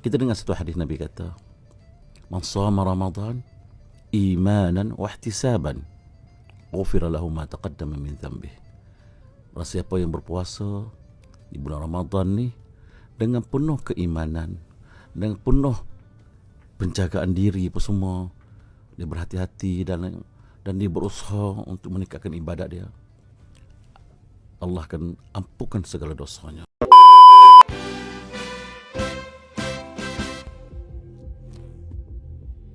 Kita dengar satu hadis Nabi kata, "Man shama Ramadan imanan wa ihtisaban, ghufira lahu ma taqaddama min dhanbih." Barang siapa yang berpuasa di bulan Ramadan ni dengan penuh keimanan, dengan penuh penjagaan diri apa semua, dia berhati-hati dan dia berusaha untuk meningkatkan ibadat dia, Allah akan ampunkan segala dosanya.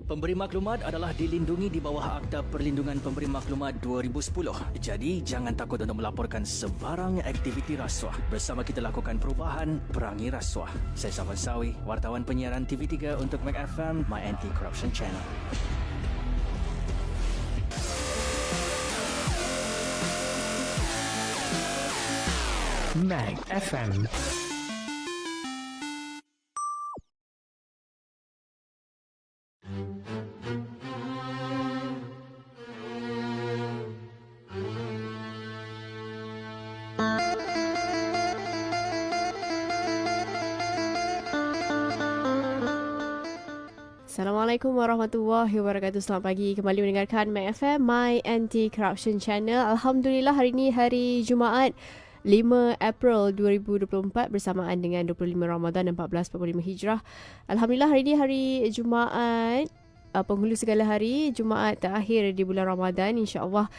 Pemberi maklumat adalah dilindungi di bawah Akta Perlindungan Pemberi Maklumat 2010. Jadi, jangan takut untuk melaporkan sebarang aktiviti rasuah. Bersama kita lakukan perubahan, perangi rasuah. Saya Safwan Sawi, wartawan penyiaran TV3 untuk Mac FM, My Anti-Corruption Channel. Mac FM. Assalamualaikum warahmatullahi wabarakatuh. Selamat pagi, kembali mendengarkan Mac FM, My Anti-Corruption Channel. Alhamdulillah, hari ini hari Jumaat 5 April 2024 bersamaan dengan 25 Ramadan 1445 Hijrah. Alhamdulillah, hari ini hari Jumaat, penghulu segala hari, Jumaat terakhir di bulan Ramadan. InsyaAllah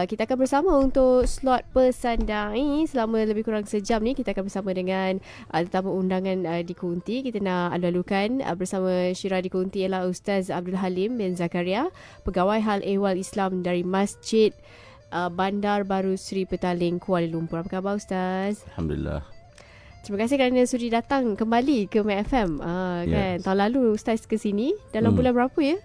kita akan bersama untuk slot pesandai selama lebih kurang sejam ni. Kita akan bersama dengan tetamu undangan di Kunti. Kita nak lalukan bersama Syirah di Kunti ialah Ustaz Abdul Halim bin Zakaria, Pegawai Hal Ehwal Islam dari Masjid Bandar Baru Sri Petaling, Kuala Lumpur. Apa khabar Ustaz? Alhamdulillah. Terima kasih kerana sudi datang kembali ke Mac FM. Kan? Tahun lalu Ustaz ke sini dalam bulan berapa ya?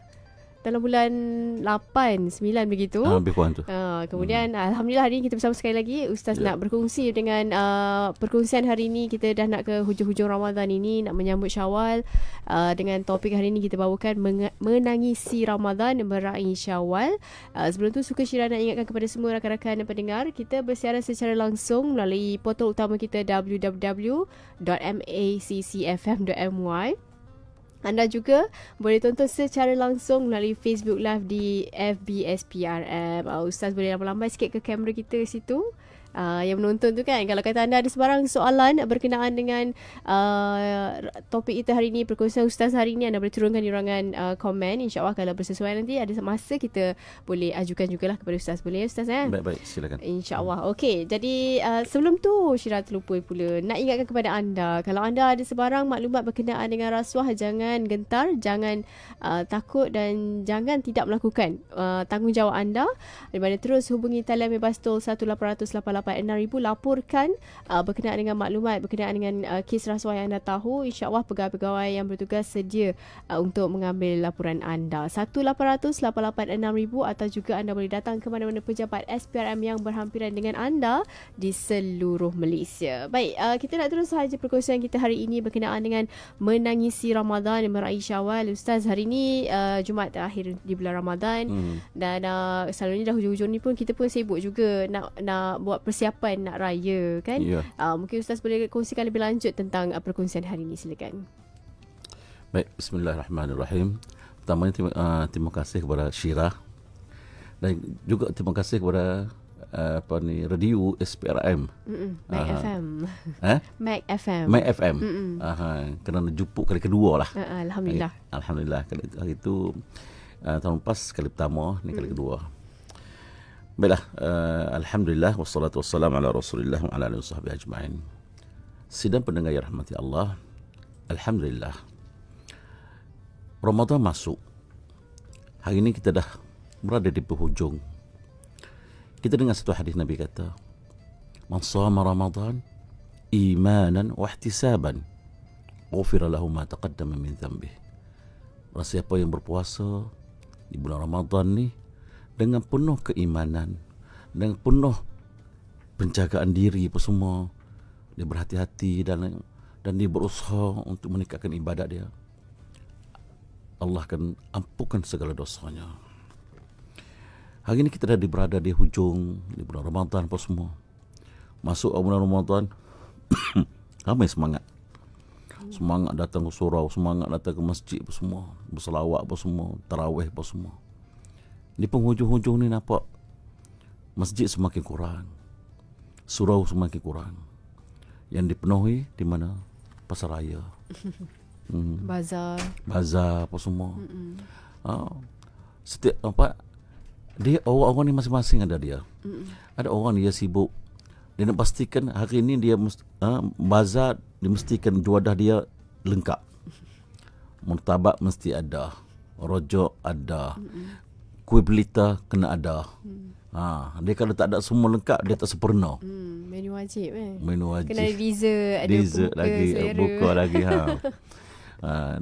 Dalam bulan 8, 9 begitu. Lebih kurang tu. Kemudian Alhamdulillah hari ini kita bersama sekali lagi. Ustaz nak berkongsi dengan perkongsian hari ini. Kita dah nak ke hujung-hujung Ramadan ini, nak menyambut Syawal. Dengan topik hari ini kita bawakan menangisi Ramadan, meraih Syawal. Sebelum tu suka Syirah nak ingatkan kepada semua rakan-rakan dan pendengar, kita bersiaran secara langsung melalui portal utama kita www.maccfm.my. Anda juga boleh tonton secara langsung melalui Facebook Live di FBSPRM. Ustaz boleh lambai-lambai sikit ke kamera kita situ. Yang menonton tu kan, kalau kata anda ada sebarang soalan berkenaan dengan topik kita hari ini, perkongsian Ustaz hari ini, anda boleh turunkan di ruangan komen. InsyaAllah kalau bersesuaian nanti ada masa kita boleh ajukan jugalah kepada Ustaz. Boleh ya Ustaz ya? Baik-baik, silakan. InsyaAllah. Okey, jadi sebelum tu Syirah terlupa pula nak ingatkan kepada anda, kalau anda ada sebarang maklumat berkenaan dengan rasuah, jangan gentar, jangan takut dan jangan tidak melakukan tanggungjawab anda. Di mana terus hubungi talian bebas tol 1-800-88-6000, laporkan berkenaan dengan maklumat berkenaan dengan kes rasuah yang anda tahu. InsyaAllah pegawai-pegawai yang bertugas sedia untuk mengambil laporan anda. 1-800-88-6000, atau juga anda boleh datang ke mana-mana pejabat SPRM yang berhampiran dengan anda di seluruh Malaysia. Baik, kita nak terus sahaja perkongsian kita hari ini berkenaan dengan menangisi Ramadan, meraih Syawal. Ustaz, hari ini Jumaat terakhir di bulan Ramadan dan selalunya dah hujung-hujung ni pun kita pun sibuk juga nak buat persiapan nak raya kan. Mungkin Ustaz boleh kongsikan lebih lanjut tentang perkongsian hari ini, silakan. Baik, bismillahirrahmanirrahim. Pertamanya terima kasih kepada Syirah dan juga terima kasih kepada radio SPRM. Mac FM. Mac FM. Mac FM. Kerana jupuk kali kedua lah. Alhamdulillah. Alhamdulillah. Kali itu tahun lepas kali pertama, ni kali kedua. Baiklah, alhamdulillah wassalatu wassalamu ala Rasulillah wa ala alihi wasahbihi ajma'in. Sidang pendengar yang rahmati Allah, alhamdulillah Ramadan masuk. Hari ini kita dah berada di penghujung. Kita dengar satu hadis Nabi kata, "Man shama Ramadan imanan wa ihtisaban, ghufira lahu ma taqaddama min dhanbih." Barang siapa yang berpuasa di bulan Ramadan ni dengan penuh keimanan, dengan penuh penjagaan diri apa semua, dia berhati-hati dan dia berusaha untuk meningkatkan ibadat dia, Allah akan ampunkan segala dosanya. Hari ini kita dah berada di hujung di bulan Ramadan apa semua. Masuk bulan Ramadan ramai semangat. Semangat datang ke surau, semangat datang ke masjid apa semua, berselawat apa semua, tarawih apa semua. Di penghujung-hujung ni nampak masjid semakin kurang, surau semakin kurang. Yang dipenuhi di mana? Pasar raya. Bazar apa semua. Setiap apa dia orang-orang ni masing-masing ada dia. Ada orang dia sibuk. Dia nak pastikan hari ini dia bazar dia mestikan juadah dia lengkap. Murtabak mesti ada, rojok ada, kuih pelita kena ada. Dia kalau tak ada semua lengkap dia tak sempurna. Menu wajib Menu wajib. Kena ada dessert, ada Dessert buka lagi, selera. buka lagi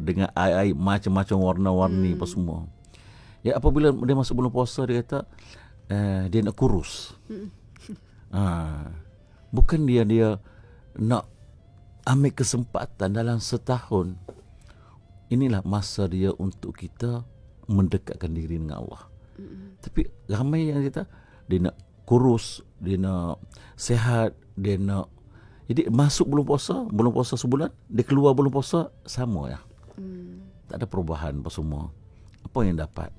dengan air macam-macam warna-warni apa semua. Ya apabila dia masuk bulan puasa dia kata dia nak kurus. Bukan dia nak ambil kesempatan dalam setahun. Inilah masa dia untuk kita mendekatkan diri dengan Allah. Tapi ramai yang kata dia nak kurus, dia nak sihat, dia nak. Jadi masuk bulan puasa sebulan, dia keluar bulan puasa sama ya. Tak ada perubahan apa semua. Apa yang dapat?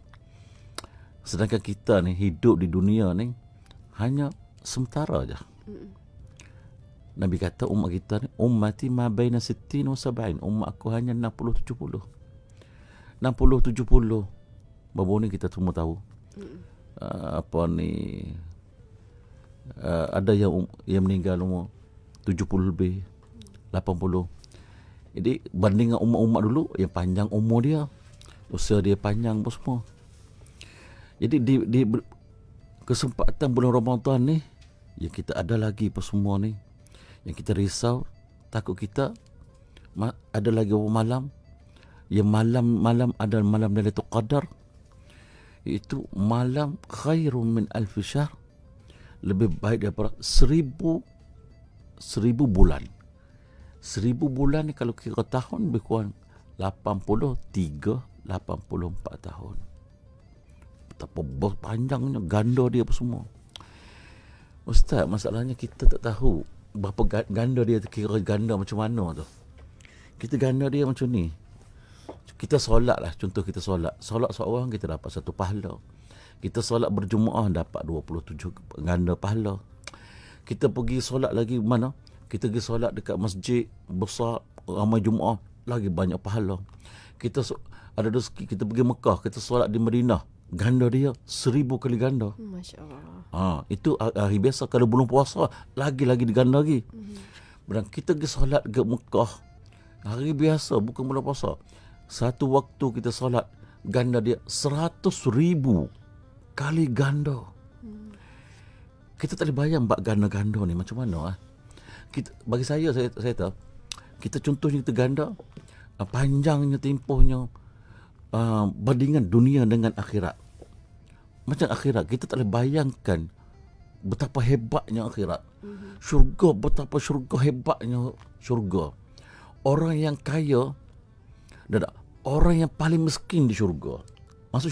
Sedangkan kita ni hidup di dunia ni hanya sementara aja. Nabi kata umat kita ni ummati ma baina 60 wa 70. Umat aku hanya 60-70. 60-70. Baru ni kita semua tahu. Apa ni ada yang meninggal umur 70 lebih, 80. Jadi banding dengan umat-umat dulu yang panjang umur dia, usia dia panjang pun semua. Jadi di kesempatan bulan Ramadan ni yang kita ada lagi apa semua ni, yang kita risau, takut kita ada lagi malam, yang malam ada malam Lailatul Qadar, itu malam khairun min alfi syahr, lebih baik daripada 1000 bulan. 1000 bulan ni kalau kira tahun lebih kurang 84 tahun. Betapa panjangnya, ganda dia apa semua. Ustaz, masalahnya kita tak tahu berapa ganda dia, kira ganda macam mana tu. Kita ganda dia macam ni. Kita solat lah, contoh kita solat seorang kita dapat 1 pahala. Kita solat berjumuah dapat 27 ganda pahala. Kita pergi solat lagi mana? Kita pergi solat dekat masjid besar ramai jumuah, lagi banyak pahala. Kita ada rezeki kita pergi Mekah, kita solat di Madinah, ganda dia 1000 kali ganda. Masya-Allah. Itu hari biasa. Kalau bulan puasa lagi diganda lagi. Dan kita pergi solat ke Mekah hari biasa, bukan bulan puasa. Satu waktu kita solat, ganda dia 100,000 kali ganda. Kita tak boleh bayang bab ganda-ganda ni macam mana. Bagi saya tahu, kita contohnya kita ganda, panjangnya tempohnya, bandingan dunia dengan akhirat. Macam akhirat, kita tak boleh bayangkan betapa hebatnya akhirat. Syurga, betapa syurga hebatnya syurga. Orang yang kaya, orang yang paling miskin di syurga. Masuk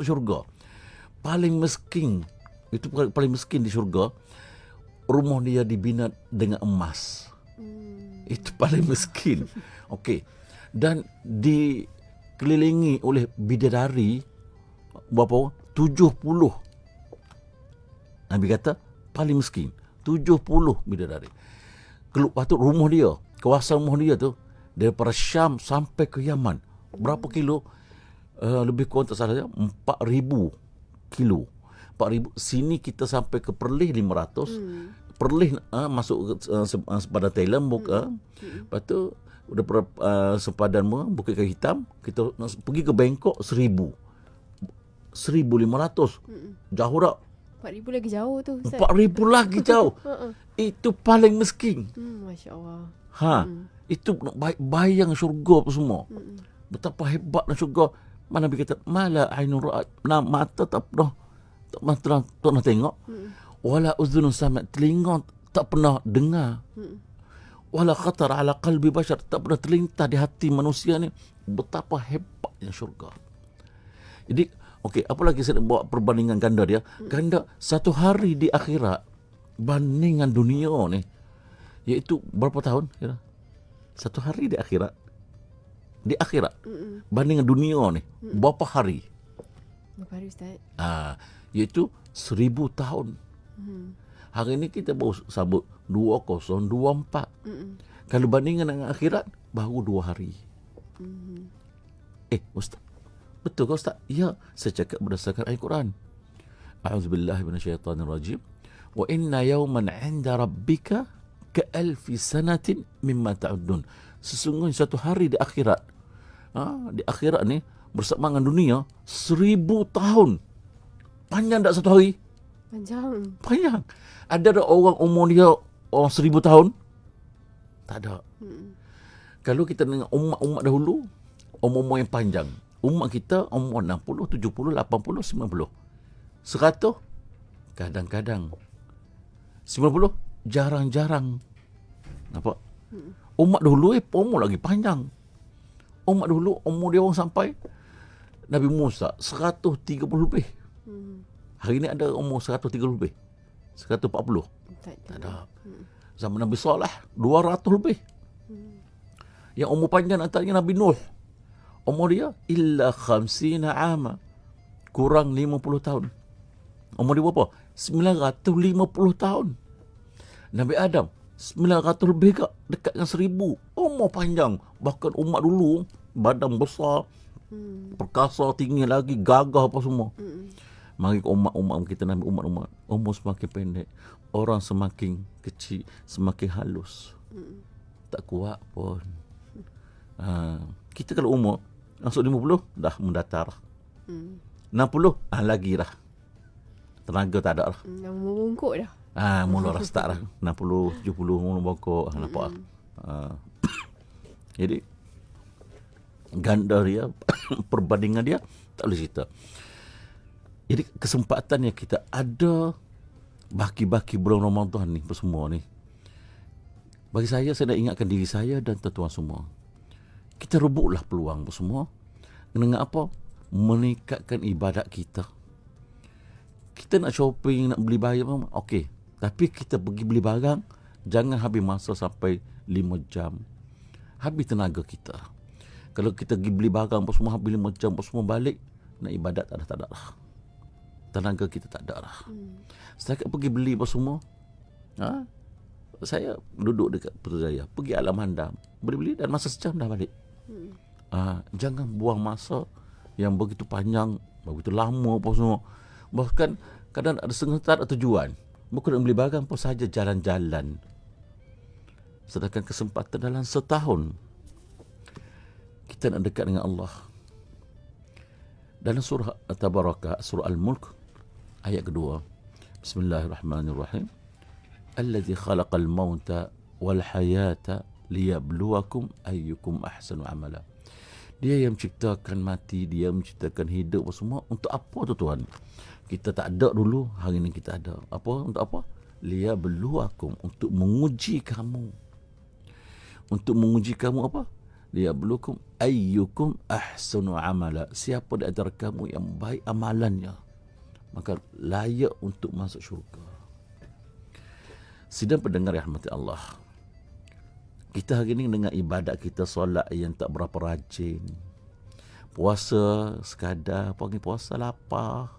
syurga. Paling miskin, itu paling miskin di syurga, rumah dia dibina dengan emas. Itu paling miskin. Okey. Dan dikelilingi oleh bidadari berapa? 70. Nabi kata paling miskin 70 bidadari. Lepas tu rumah dia, kawasan rumah dia tu daripada Syam sampai ke Yaman. Berapa kilo? Lebih kurang tak salah 4,000 kilo. 4,000. Sini kita sampai ke Perlis 500. Perlis masuk sepadan Thailand lepas tu daripada sepadan Bukit Kayu Hitam kita pergi ke Bangkok 1,500. Jauh tak? 4,000 lagi jauh tu, Ustaz. 4,000 lagi jauh. Itu paling miskin. Masya-Allah. Itu bayang syurga apa semua. Betapa hebatnya syurga. Mana Nabi kata mala ainun ra'at, mata tak pernah tengok. Wala uzunun sami'at, telinga tak pernah dengar. Wala khatar ala qalbi bashar, tak pernah terlintas di hati manusia ni. Betapa hebatnya syurga. Jadi okey, apa lagi saya nak bawa perbandingan ganda dia? Ganda satu hari di akhirat bandingan dunia ni, iaitu berapa tahun kira? Satu hari di akhirat. Banding dunia ni, berapa hari? Berapa hari Ustaz? Iaitu 1000 tahun. Hari ni kita baru sabut 2024. Kalau bandingkan dengan akhirat, baru 2 hari. Ustaz, betul ke Ustaz? Ya, saya cakap berdasarkan ayat Quran. A'udzubillahi minasyaitanirrajim. Wa inna yawman 'inda rabbika ka'alfi sanatin mimma ta'uddun. Sesungguhnya satu hari di akhirat. Di akhirat ni bersama dengan dunia 1000 tahun. Panjang tak satu hari? Panjang. Ada orang umur dia 1000 tahun? Tak ada. Kalau kita dengar umat-umat dahulu, umur yang panjang. Umat kita umur 60, 70, 80, 90. 100 kadang-kadang. 90 jarang-jarang. Nampak? Umat dahulu umur lagi panjang. Umat dahulu umur dia orang sampai Nabi Musa 130 lebih. Hari ni ada umur 130 lebih. 140. Tak ada. Zaman Nabi Saleh 200 lebih. Yang umur panjang antaranya Nabi Nuh. Umur dia illa 50 ama. Kurang 50 tahun. Umur dia berapa? 950 tahun. Nabi Adam 900 lebih dekat dengan 1000. Umur panjang. Bahkan umat dulu badan besar, perkasa, tinggi lagi, gagah apa semua. Mari umat-umat kita, Nabi umat-umat, umur semakin pendek, orang semakin kecil, semakin halus. Tak kuat pun. Kita kalau umur masuk 50 dah mendatar. 60 lagi dah. Tenaga tak ada lah. Membungkuk dah. Mula dah start lah. 60, 70 mula bongkok. Nampak lah. Jadi ganda dia, perbandingan dia tak boleh cerita. Jadi kesempatan yang kita ada baki-baki bulan Ramadan ni, semua ni, bagi saya nak ingatkan diri saya dan tuan-tuan semua. Kita rebutlah peluang semua. Dengan apa? Meningkatkan ibadat kita. Kita nak shopping, nak beli barang, okey. Tapi kita pergi beli barang, jangan habis masa sampai 5 jam. Habis tenaga kita. Kalau kita pergi beli barang semua habis 5 jam semua balik, nak ibadat tak ada lah. Tenaga kita tak ada lah. Setakat pergi beli semua, saya duduk dekat Putrajaya, pergi Alam Handam, beli-beli dan masa sejam dah balik. Jangan buang masa yang begitu panjang, begitu lama apa semua. Bahkan kadang ada setengah tak ada tujuan. Bukan nak beli barang pun saja jalan-jalan. Sedangkan kesempatan dalam setahun kita nak dekat dengan Allah. Dalam surah At-Tabarakah, surah Al-Mulk, ayat kedua. Bismillahirrahmanirrahim. Allazi khalaqal mauta wal hayata liyabluwakum ayyukum ahsanu amala. Dia yang menciptakan mati, dia menciptakan hidup semua. Untuk apa tu Tuhan? Kita tak ada dulu, hari ini kita ada. Apa? Untuk apa? Liyabluwakum, untuk menguji kamu. Untuk menguji kamu apa? Liyabluwakum ayyukum ahsanu amala. Siapa di antara kamu yang baik amalannya, maka layak untuk masuk syurga. Sidang pendengar rahmati Allah, kita hari ini dengan ibadat kita, solat yang tak berapa rajin, puasa sekadar, panggil puasa lapar,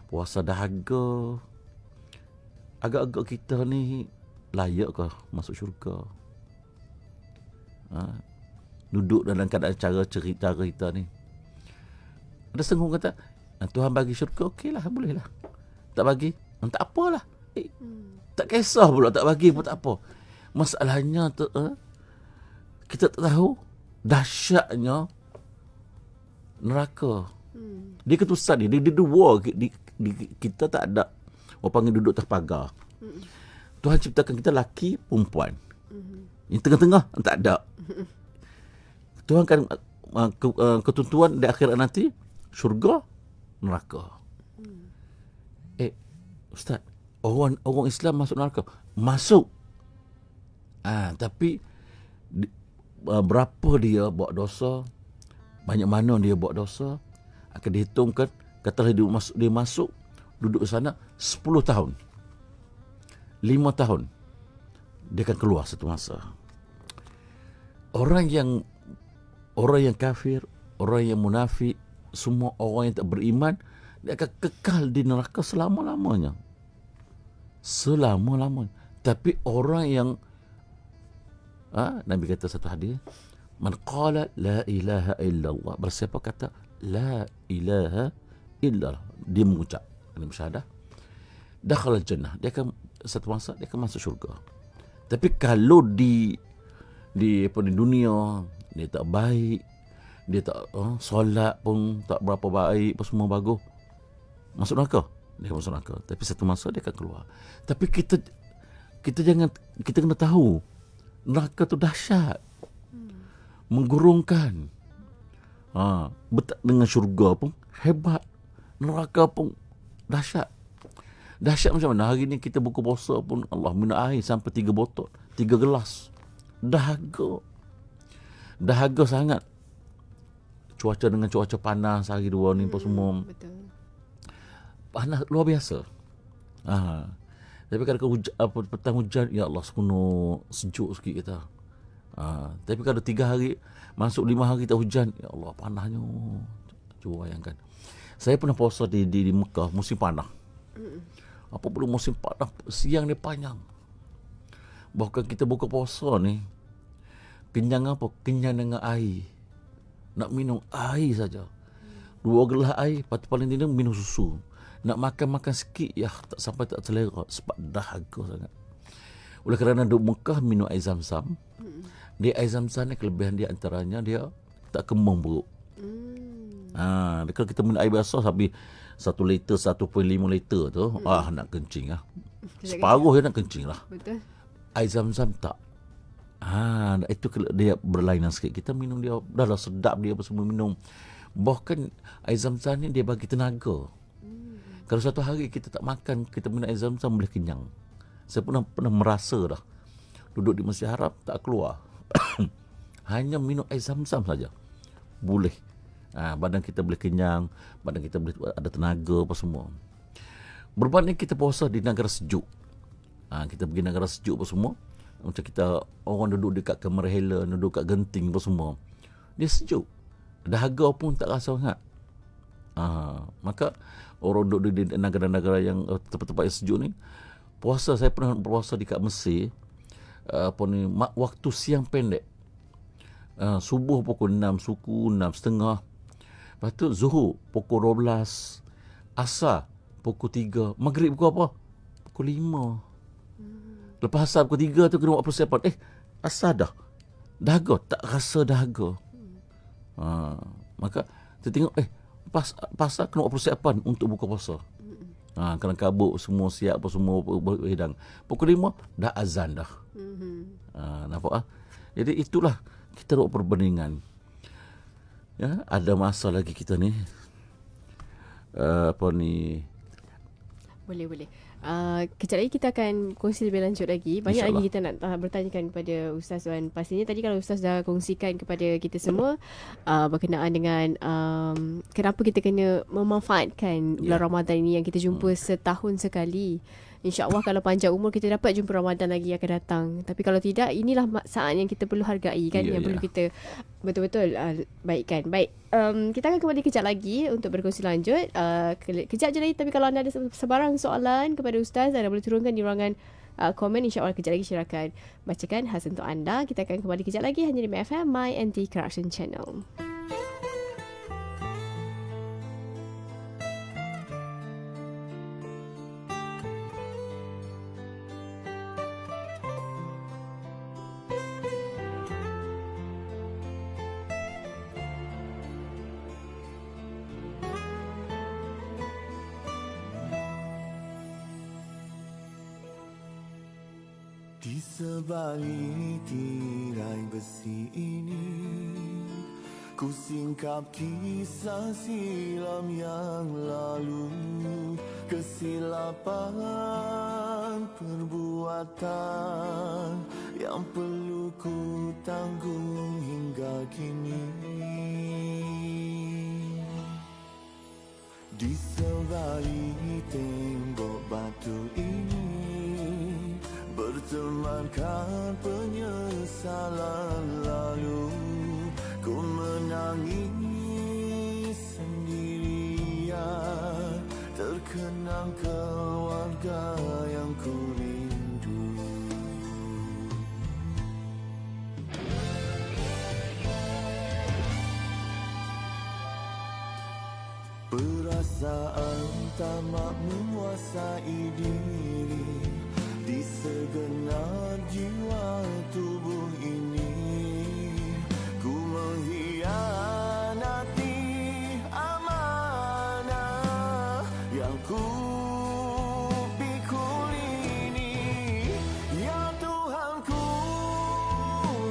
puasa dahaga. Agak-agak kita ni layak ke masuk syurga? Duduk dalam keadaan cara cerita kita ni, ada senggung kata, Tuhan bagi syurga, okeylah, bolehlah. Tak bagi, tak apalah. Tak kisah pula, tak bagi pun tak apa. Masalahnya kita tak tahu dahsyatnya neraka. Dia ketusan dia dua. Kita tak ada orang panggil duduk atas pagar. Tuhan ciptakan kita laki, perempuan. Yang tengah-tengah tak ada. Tuhan kan ketentuan di akhirat nanti, syurga, neraka. Ustaz, orang Islam masuk neraka? Masuk. Tapi berapa dia buat dosa, banyak mana dia buat dosa, akan dihitungkan. Katalah dia masuk duduk di sana 10 tahun, 5 tahun, dia akan keluar satu masa. Orang yang kafir, orang yang munafik, semua orang yang tak beriman, dia akan kekal di neraka selama-lamanya. Selama-lamanya. Tapi orang yang Nabi kata satu hadis, man qala la ilaha illallah, bersiapa kata la ilaha illallah, dia mengucap kalimah syahadah, dakhala jannah, dia akan satu masa dia akan masuk syurga. Tapi kalau di dunia dia tak baik, dia tak solat pun tak berapa baik, apa semua bagus, masuk neraka. Dia akan masuk neraka. Tapi satu masa dia akan keluar. Tapi kita kena tahu neraka tu dahsyat, menggurungkan. Betak dengan syurga pun hebat, neraka pun dahsyat. Dahsyat macam mana? Hari ni kita buka puasa pun Allah minum air sampai 3 botol, 3 gelas. Dahaga sangat. Cuaca dengan cuaca panas hari 2 ni pun semua. Betul. Panas luar biasa. Tapi kalau petang hujan, ya Allah sejuk sikit kita. Tapi kalau 3 hari, masuk 5 hari tak hujan, ya Allah panasnya. Cuba bayangkan. Saya pernah puasa di Mekah musim panas. Apa perlu musim panas, siang ni panjang. Bahkan kita buka puasa ni, kenyang apa? Kenyang dengan air. Nak minum air saja. 2 gelas air, paling tidak minum susu. Nak makan sikit, tak sampai tak selera. Sebab dahaga sangat. Oleh kerana duduk Mekah, minum air Zam-Zam. Dia air Zam-Zam ni kelebihan dia antaranya, dia tak kembang perut. Kalau kita minum air biasa sampai 1 liter, 1.5 liter tu, nak kencing lah. Separuh dia nak kencing lah. Betul. Air Zam-Zam tak. Itu dia berlainan sikit. Kita minum dia, dah lah sedap dia apa semua minum. Bahkan air Zam-Zam ni dia bagi tenaga. Kalau satu hari kita tak makan, kita minum air Zam-Zam boleh kenyang. Saya pernah merasa dah. Duduk di Masjid Haram tak keluar. Hanya minum air Zam-Zam saja. Boleh. Badan kita boleh kenyang, badan kita boleh ada tenaga apa semua. Berbanding kita puasa di negara sejuk. Kita pergi negara sejuk apa semua. Macam kita orang duduk dekat Kemerhela, duduk kat Genting apa semua. Dia sejuk. Dahaga pun tak rasa sangat. Maka orang duduk di negara-negara yang tempat-tempat yang sejuk ni, puasa, saya pernah berpuasa di kat Mesir, waktu siang pendek. Subuh pukul 6, suku 6.30. Lepas tu Zuhur pukul 12, Asar pukul 3, Maghrib pukul apa? Pukul 5. Lepas Asar pukul 3 tu kena buat persiapan. Asar dah. Dahaga, tak rasa dahaga. Maka kita tengok, pasal kena buat persiapan untuk buka puasa. Kena kabut semua siap apa semua berhidang. Pukul 5 dah azan dah. Nampak? Jadi itulah kita buat perbandingan. Ya, ada masa lagi kita ni. Boleh. Kejap lagi kita akan kongsi lebih lanjut lagi. Banyak lagi kita nak bertanyakan kepada Ustaz Wan. Pastinya tadi kalau Ustaz dah kongsikan kepada kita semua berkenaan dengan kenapa kita kena memanfaatkan bulan Ramadan ini yang kita jumpa setahun sekali. InsyaAllah kalau panjang umur kita dapat jumpa Ramadan lagi yang akan datang. Tapi kalau tidak, inilah saat yang kita perlu hargai kan, yang perlu kita betul-betul baikkan. Baik, kita akan kembali kejap lagi untuk berkongsi lanjut. Kejap je lagi, tapi kalau anda ada sebarang soalan kepada Ustaz, anda boleh turunkan di ruangan komen. InsyaAllah kejap lagi saya akan bacakan khas untuk anda. Kita akan kembali kejap lagi hanya di MFM, My Anti Corruption Channel. Di sebalik tirai besi ini, ku singkap kisah silam yang lalu, kesilapan perbuatan yang perlu ku tanggung hingga kini. Di sebalik tembok batu ini, temankan penyesalan lalu. Ku menangis sendirian, terkenang keluarga yang ku rindu. Perasaan tamak menguasai diri di segenap jiwa tubuh ini. Ku mengkhianati amanah yang ku pikul ini. Ya Tuhanku,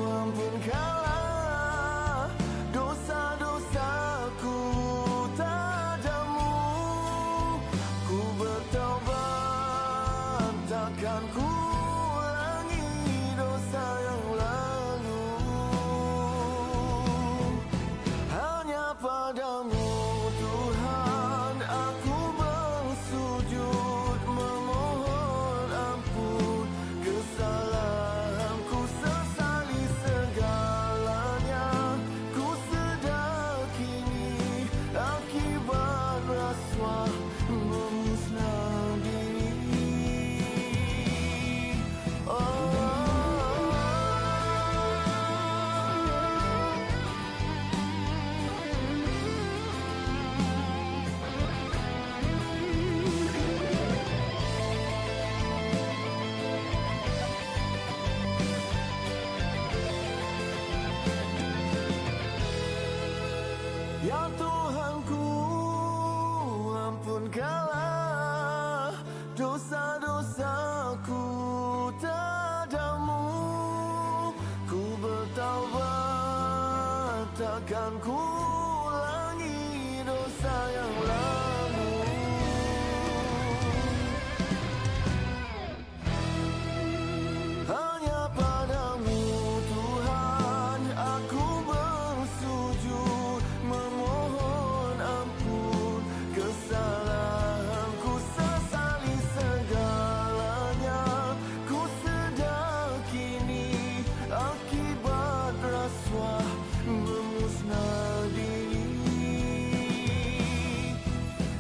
ampunkanlah dosa-dosaku padamu. Ku bertaubat, takkan ku ulangi dosa yang lalu. Hanya padamu Tuhan aku bersujud, memohon ampun kesalahanku, sesali segalanya. Ku sedar kini akibat rasuah memusnah diri. Ya Tuhanku, ampunkanlah dosa-dosaku padamu. Ku bertaubat, takkan ku ulangi dosa yang lalu. Hanya padamu Tuhan aku bersujud, memohon ampun kesalahanku, sesali segalanya. Ku sedar kini akibat rasuah memusnah diri.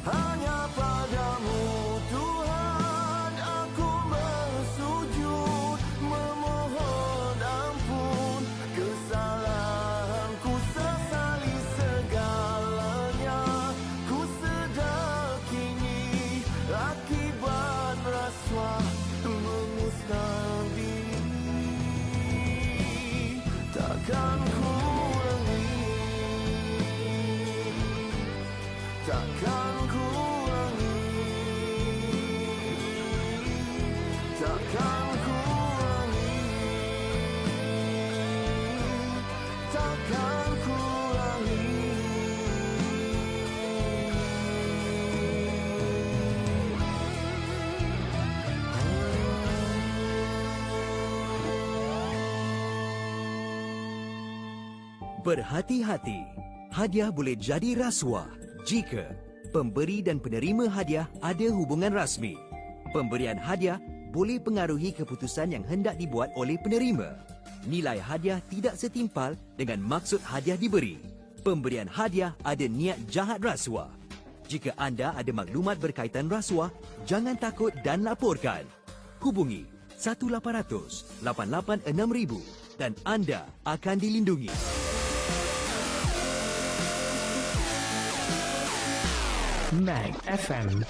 Hanya padamu Tuhan aku bersujud, memohon ampun kesalahanku, sesali segalanya. Ku sedar kini akibat rasuah memusnah diri. Takkan ku ulangi, takkan ku ulangi, takkan ku ulangi, takkan ku ulangi. Berhati-hati, hadiah boleh jadi rasuah jika pemberi dan penerima hadiah ada hubungan rasmi. Pemberian hadiah boleh pengaruhi keputusan yang hendak dibuat oleh penerima. Nilai hadiah tidak setimpal dengan maksud hadiah diberi. Pemberian hadiah ada niat jahat rasuah. Jika anda ada maklumat berkaitan rasuah, jangan takut dan laporkan. Hubungi 1-800-886000 dan anda akan dilindungi. Mag FM.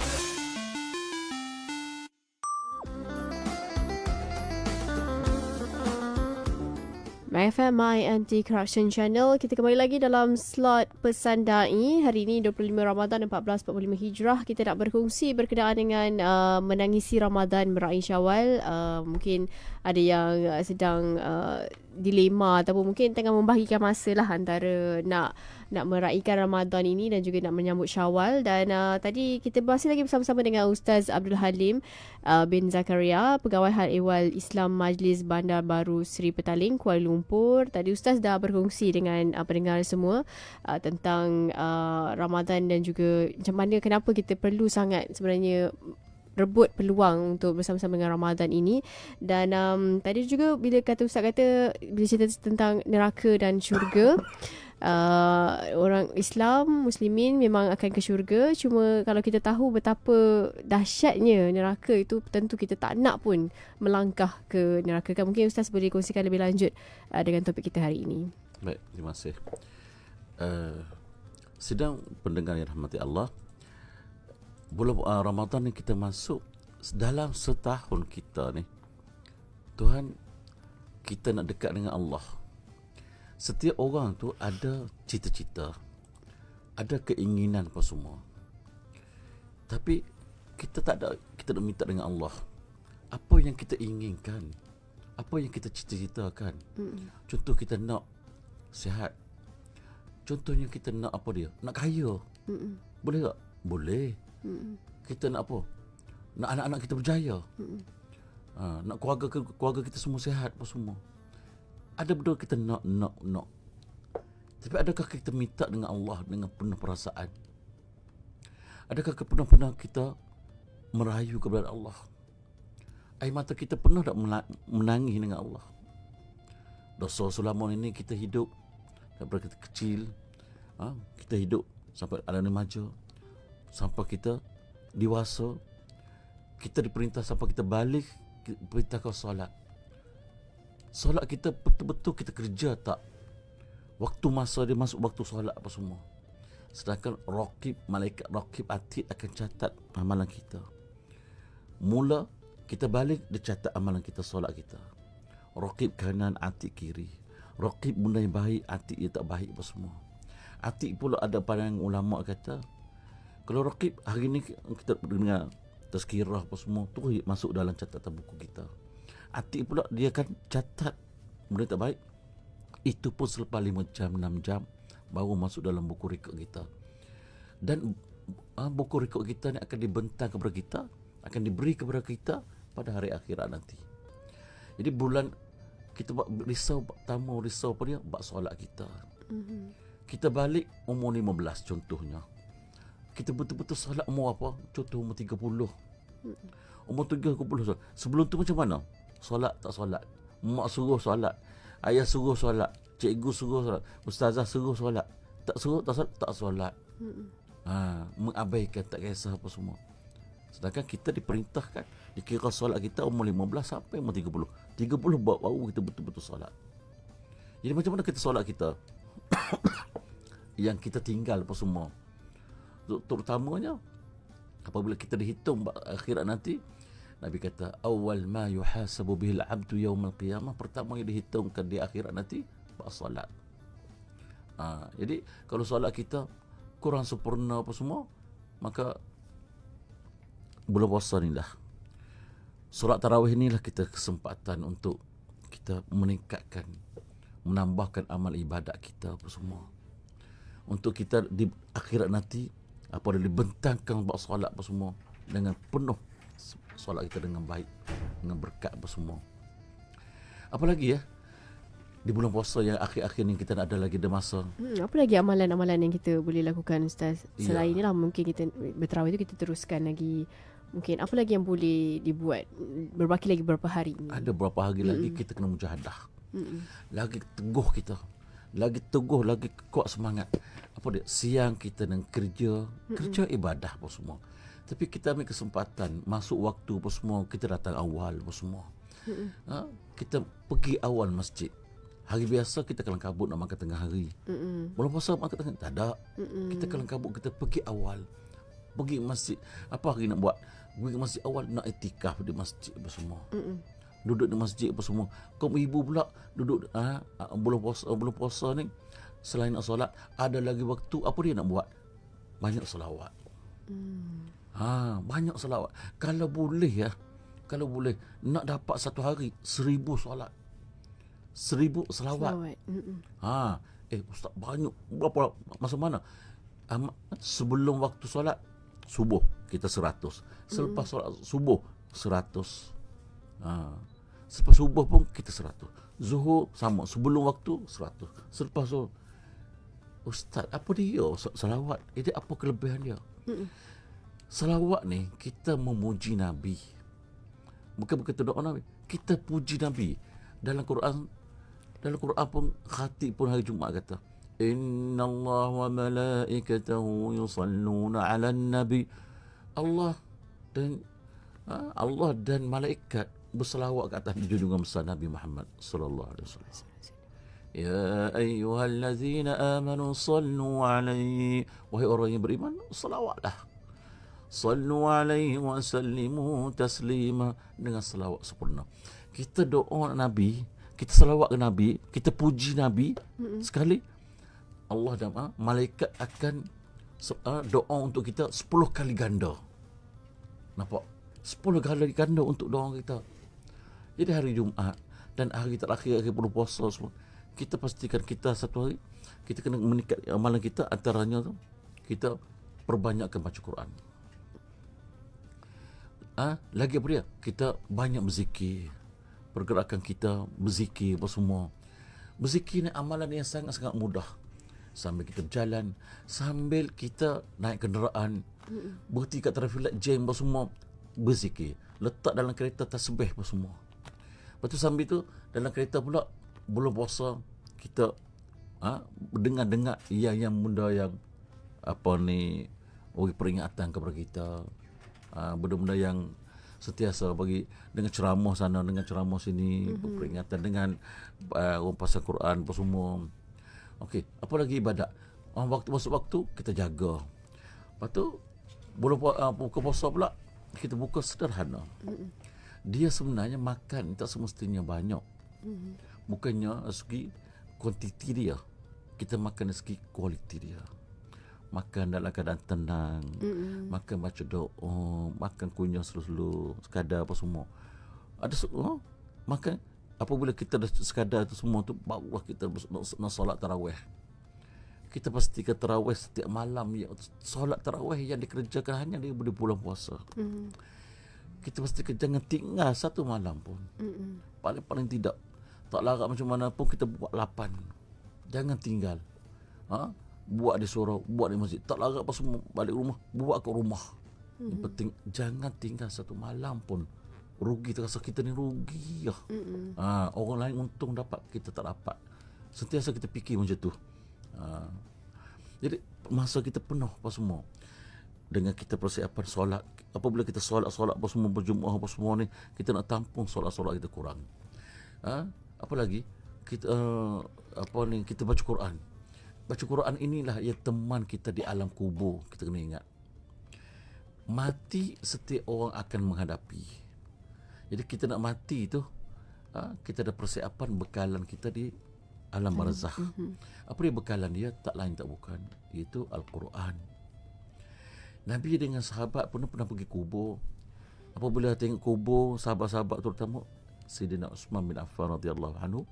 MyFM, My Anti-Corruption Channel. Kita kembali lagi dalam slot pesan da'i. Hari ini 25 Ramadan 1445 Hijrah. Kita nak berkongsi berkenaan dengan menangisi Ramadan, meraih Syawal. Mungkin ada yang sedang dilema ataupun mungkin tengah membahagikan masa lah antara nak meraihkan Ramadan ini dan juga nak menyambut Syawal. Dan tadi kita bahas lagi bersama-sama dengan Ustaz Abdul Halim bin Zakaria, Pegawai Hal Ehwal Islam Majlis Bandar Baru Seri Petaling, Kuala Lumpur. Tadi Ustaz dah berkongsi dengan pendengar semua tentang Ramadan dan juga macam mana, kenapa kita perlu sangat sebenarnya rebut peluang untuk bersama-sama dengan Ramadan ini. Dan tadi juga bila Ustaz kata, bila cerita tentang neraka dan syurga, orang Islam, Muslimin memang akan ke syurga. Cuma kalau kita tahu betapa dahsyatnya neraka itu, tentu kita tak nak pun melangkah ke neraka kan. Mungkin Ustaz boleh kongsikan lebih lanjut dengan topik kita hari ini. Baik, terima kasih. Sidang pendengar yang rahmati Allah, bulan Ramadan ni kita masuk dalam setahun kita ni, Tuhan, kita nak dekat dengan Allah. Setiap orang tu ada cita-cita, ada keinginan apa semua. Tapi kita tak ada, kita nak minta dengan Allah apa yang kita inginkan, apa yang kita cita-citakan. Contoh kita nak sihat. Contohnya kita nak apa dia? Nak kaya. Boleh tak? Boleh. Kita nak apa? Nak anak-anak kita berjaya. Nak keluarga kita semua sihat apa semua. Ada betul kita nak. Tapi adakah kita minta dengan Allah dengan penuh perasaan? Adakah pernah kita merayu kepada Allah? Air mata kita pernah tak menangis dengan Allah? Dosa selama ini kita hidup daripada kita kecil, kita hidup sampai alam remaja, sampai kita dewasa, kita diperintah sampai kita balik, perintahkan solat. Solat kita betul-betul kita kerja tak? Waktu masa dia masuk waktu solat apa semua. Sedangkan malaikat raqib atid akan catat amalan kita. Mula kita balik, dia catat amalan kita, solat kita. Raqib kanan, atid kiri. Raqib benda yang baik, atid yang tak baik apa semua. Atid pula ada pandangan ulama kata, kalau raqib hari ni kita dengar tazkirah apa semua tu masuk dalam catatan buku kita. Atid pula dia akan catat benda tak baik. Itu pun selepas 5 jam, 6 jam baru masuk dalam buku rekod kita. Dan buku rekod kita ni akan dibentang kepada kita, akan diberi kepada kita pada hari akhirat nanti. Jadi bulan kita buat risau apa dia? Buat solat kita. Kita balik umur 15 contohnya. Kita betul-betul solat umur apa? Contoh umur 30. Umur 30 solat. Sebelum tu macam mana? Solat tak solat. Mak suruh solat, ayah suruh solat, cikgu suruh solat, ustazah suruh solat. Tak suruh tak solat. Mengabaikan, tak kisah apa semua. Sedangkan kita diperintahkan, dikira solat kita umur 15 sampai umur 30. 30 baru kita betul-betul solat. Jadi macam mana kita solat kita? Yang kita tinggal apa semua. Terutamanya apabila kita dihitung akhirat nanti, Nabi kata awal ma yuhasabu bihil abdu yaumal qiyamah, pertama yang dihitungkan di akhirat nanti solat. Jadi kalau solat kita kurang sempurna apa semua, maka bulan puasa ni lah, solat tarawih ni lah kita kesempatan untuk kita meningkatkan, menambahkan amal ibadat kita apa semua. Untuk kita di akhirat nanti apa dia dibentangkan buat solat apa semua dengan penuh, solat kita dengan baik, dengan berkat apa semua. Apalagi di bulan puasa yang akhir-akhir ni kita nak ada lagi masa. Apa lagi amalan-amalan yang kita boleh lakukan Ustaz? Selain ni lah mungkin kita berterawih tu kita teruskan lagi. Mungkin apa lagi yang boleh dibuat? Berbaki lagi berapa hari ni? Ada berapa hari lagi kita kena mujahadah. Lagi teguh kita. Lagi teguh, lagi kuat semangat. Apa dia? Siang kita dengan kerja ibadah apa semua. Tapi kita ambil kesempatan, masuk waktu apa semua, kita datang awal apa semua. Kita pergi awal masjid. Hari biasa kita kelang kabut nak makan tengah hari. Bulan puasa makan tengah, tak ada. Kita kelang kabut, kita pergi awal. Pergi masjid. Apa hari nak buat? Pergi masjid awal, nak itikaf di masjid apa semua. Duduk di masjid apa semua. Kaum ibu pula duduk bulan puasa ni, selain nak solat, ada lagi waktu, apa dia nak buat? Banyak selawat. Banyak selawat. Kalau boleh nak dapat satu hari 1000 solat, 1000 selawat. Ustaz, banyak. Berapa masa mana? Sebelum waktu solat subuh kita 100. Selepas solat subuh 100. Selepas subuh pun kita 100. Zuhur sama, sebelum waktu 100. Selepas zuhur. Ustaz, apa dia selawat? Ini apa kelebihan dia? Selawat ni kita memuji Nabi. Bukan kita doa Nabi, kita puji Nabi. Dalam Quran pun khatib pun hari Jumaat kata, Inna Allah wa malaikatahu yusalluna 'alan nabi. Allah dan malaikat berselawat ke atas junjungan besar Nabi Muhammad sallallahu alaihi wasallam. Ya ayyuhallazina amanu sallu alaihi, wahai orang yang beriman, selawatlah. Sallu alaihi wa sallimu taslima, dengan selawat sempurna. Kita doa Nabi, kita selawat ke Nabi, kita puji Nabi sekali, Allah dan malaikat akan doa untuk kita 10 kali ganda. Nampak? 10 kali ganda untuk doa kita. Jadi hari Jumaat dan hari terakhir akhir berpuasa semua, kita pastikan kita satu hari kita kena meningkat amalan kita, antaranya tu kita perbanyakkan baca Quran. Lagi apa dia? Kita banyak berzikir. Pergerakan kita berzikir apa semua. Berzikir ni amalan yang sangat-sangat mudah. Sambil kita berjalan, sambil kita naik kenderaan, berhenti kat traffic light jam apa semua, berzikir. Letak dalam kereta tasbih apa semua. Lepas tu sambil tu dalam kereta pula bulan puasa kita dengar yang benda yang bagi peringatan kepada kita. Benda-benda yang sentiasa bagi, dengan ceramah sana, dengan ceramah sini, peringatan dengan pasal Quran apa semua. Okey, apa lagi ibadat? Waktu masuk waktu kita jaga. Lepas tu buka puasa pula kita buka sederhana. Dia sebenarnya makan tak semestinya banyak. Bukannya segi kuantiti dia. Kita makan dari segi kualiti dia. Makan dalam keadaan tenang, makan baca doa, makan kunyah slow-slow, sekadar apa semua. Ada makan apabila kita dah sekadar itu semua tu, barulah kita nak solat tarawih. Kita pastikan tarawih setiap malam, ya, solat tarawih yang dikerjakan hanya di bulan puasa. Kita pastikan jangan tinggal satu malam pun. Paling tidak, tak larat macam mana pun kita buat 8. Jangan tinggal. Buat di surau, buat di masjid, tak larat apa semua, balik rumah, buat kat rumah. Yang penting jangan tinggal satu malam pun. Rugi, terasa kita ni rugi lah. Orang lain untung dapat, kita tak dapat. Sentiasa kita fikir macam tu. Jadi masa kita penuh apa semua dengan kita persiapan solat. Apabila kita solat apa semua, berjemaah apa semua ni, kita nak tampung solat kita kurang. Apa lagi? Kita kita baca Quran. Baca Quran inilah yang teman kita di alam kubur. Kita kena ingat, mati setiap orang akan menghadapi. Jadi kita nak mati tu, kita ada persiapan bekalan kita di alam barzakh. Apa dia bekalan dia? Tak lain tak bukan, iaitu Al-Quran. Nabi dengan sahabat pun pernah pergi kubur. Apabila tengok kubur, sahabat-sahabat terutama Sayyidina Uthman bin Affan radhiyallahu anhu,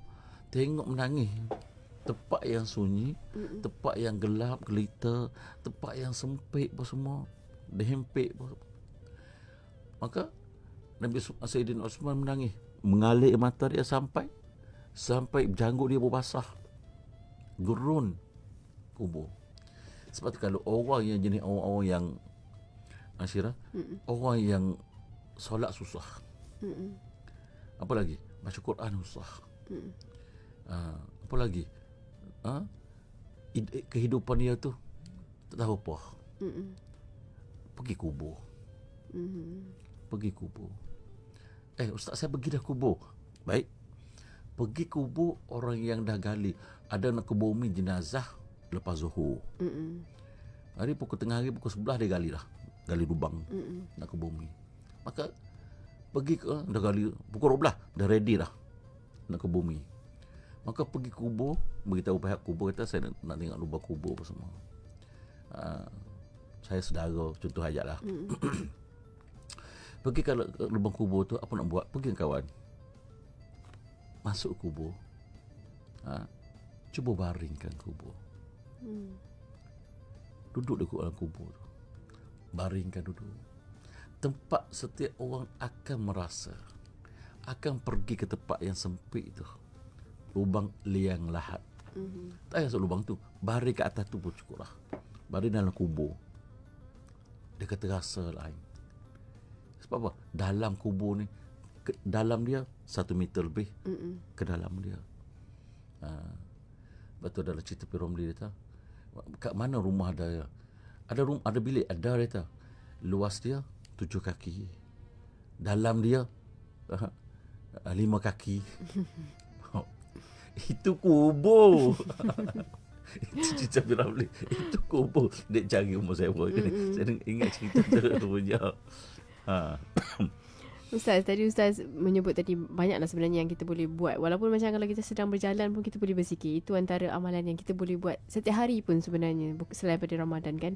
tengok menangis. Tempat yang sunyi, tempat yang gelap gelita, tempat yang sempit apa semua, dihempit apa. Maka Nabi Sayyidina Uthman menangis, mengalir mata dia sampai janggut dia berbasah, gerun kubur. Sebab tu kalau orang yang jenis orang-orang yang Asyirah, orang yang solat susah, apa lagi, baca Quran susah, apa lagi, kehidupan dia tu tak tahu apa. Pergi kubur. Pergi kubur. Ustaz, saya pergi dah kubur. Baik. Pergi kubur orang yang dah gali. Ada nak ke bumi jenazah lepas zuhur. Hari pukul tengah hari, pukul 11 dia gali dah. Gali lubang nak ke bumi. Maka pergi ke, dah gali pukul 12 dah ready dah nak ke bumi. Maka pergi kubur, beritahu pihak kubur, kata saya nak tengok lubang kubur apa semua. Saya saudara, contoh ayat lah. Pergi ke lubang kubur tu, apa nak buat? Pergi dengan kawan, masuk kubur, cuba baringkan kubur. Duduk di dalam kubur tu, baringkan duduk. Tempat setiap orang akan merasa, akan pergi ke tempat yang sempit tu, lubang liang lahat. Tak payah masuk lubang tu, baring kat atas tu pun cukup lah. Baring dalam kubur, dia kata rasa lain. Sebab apa? Dalam kubur ni, dalam dia 1 meter lebih ke dalam dia. Betul dalam cerita P. Romli dia tahu. Kat mana rumah dia? Ada bilik ada dia tahu. Luas dia 7 kaki. Dalam dia 5 kaki. Itu kubur. Itu cerita P. Romli. Itu kubur. Dia cari umur saya pun. Saya ingat cerita tu punya. Ustaz, tadi Ustaz menyebut tadi banyaklah sebenarnya yang kita boleh buat. Walaupun macam kalau kita sedang berjalan pun kita boleh berzikir. Itu antara amalan yang kita boleh buat setiap hari pun sebenarnya, selain pada Ramadan kan.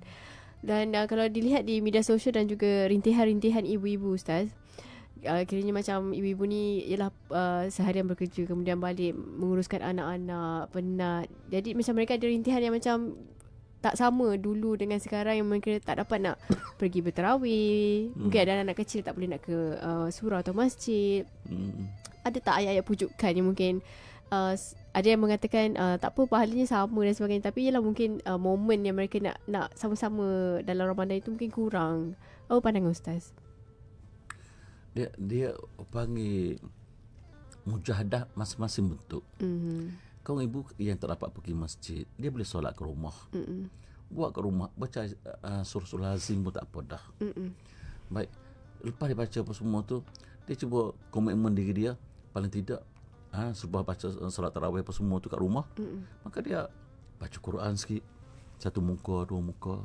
Dan kalau dilihat di media sosial dan juga rintihan-rintihan ibu-ibu Ustaz, kiranya macam ibu-ibu ni ialah seharian bekerja, kemudian balik menguruskan anak-anak, penat. Jadi macam mereka ada rintihan yang macam tak sama dulu dengan sekarang, yang mereka tak dapat nak pergi berterawih. Mungkin ada anak kecil tak boleh nak ke surau atau masjid. Ada tak ayat-ayat pujukan yang mungkin ada yang mengatakan tak apa, pahalanya sama dan sebagainya, tapi ialah mungkin momen yang mereka nak sama-sama dalam Ramadan itu mungkin kurang. Apa pandangan Ustaz? Dia panggil mujahadah masing-masing bentuk. Kau ibu yang tak dapat pergi masjid, dia boleh solat ke rumah. Buat ke rumah, baca surah lazim pun tak apa dah. Baik, lepas dia baca apa semua tu, dia cuba komitmen diri dia, paling tidak sebab baca solat tarawih apa semua tu kat rumah, maka dia baca Quran sikit, 1 muka, 2 muka.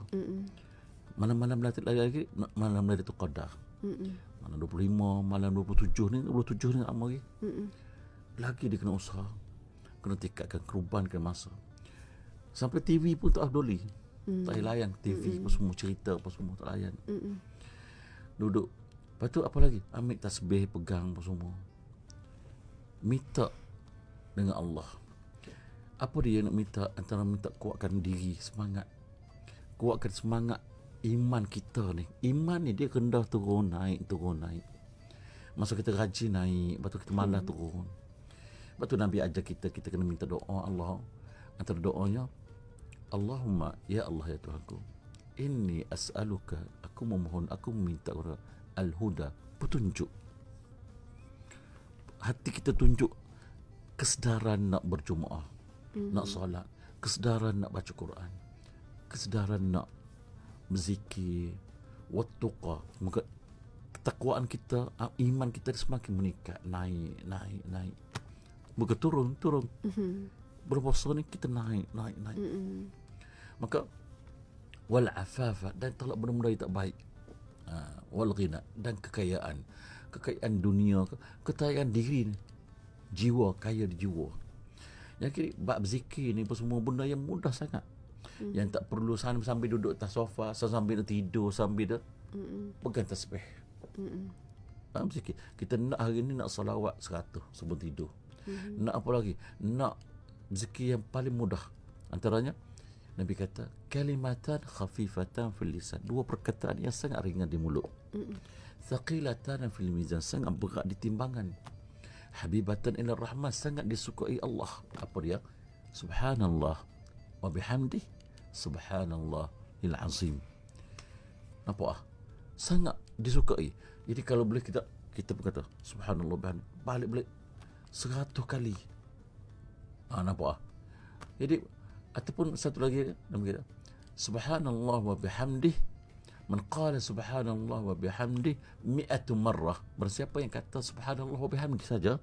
Malam-malam lagi malam Lailatul Qadar. Malam 25, malam 27 ni lama lagi. Lagi dia kena usaha, kena tingkatkan keruban, kena masa. Sampai TV pun tak boleh. Tak boleh layan TV apa semua, cerita apa semua tak layan. Duduk. Lepas tu apa lagi? Ambil tasbih, pegang apa semua. Minta dengan Allah. Apa dia nak minta? Antara minta kuatkan diri, semangat. Kuatkan semangat iman kita ni. Iman ni dia rendah turun naik. Masa kita rajin naik, lepas tu kita malas turun. Lepas tu Nabi ajar kita kena minta doa Allah. Antara doanya, Allahumma, ya Allah ya Tuhanku, inni as'aluka, aku memohon, aku meminta kepada al-huda, petunjuk. Hati kita tunjuk kesedaran nak berjemaah, nak solat, kesedaran nak baca Quran, kesedaran nak berzikir, wattuqa. Maka ketakwaan kita, iman kita semakin meningkat, naik. Bukan turun. Berpuasa ni kita naik. Maka wal afafa, dan tolak benda-benda yang tak baik. Wal ghina, dan kekayaan dunia, kekayaan diri ni. Jiwa, kaya di jiwa. Yang kira bab zikir ni semua benda yang mudah sangat. Yang tak perlu sambil duduk atas sofa, sambil tidur, sambil dah pegang tasbih. Zikir. Kita nak hari ni nak salawat 100 sebelum tidur. Nak apa lagi? Nak zikir yang paling mudah. Antaranya Nabi kata kalimatan khafifatan fil lisan, 2 perkataan yang sangat ringan di mulut. Thaqilatan fil mizan, sangat berat di timbangan. Habibatan ila rahman, sangat disukai Allah. Apa dia? Subhanallah wa bihamdih, subhanallahil azim. Nampak? Sangat disukai. Jadi kalau boleh kita berkata subhanallah bihamdih, balik 100 kali. Nampak? Jadi ataupun satu lagi nama kita, subhanallah wa bihamdih, man qala subhanallah wa bihamdih 100 marrah. Bersiapa yang kata subhanallah wa bihamdih saja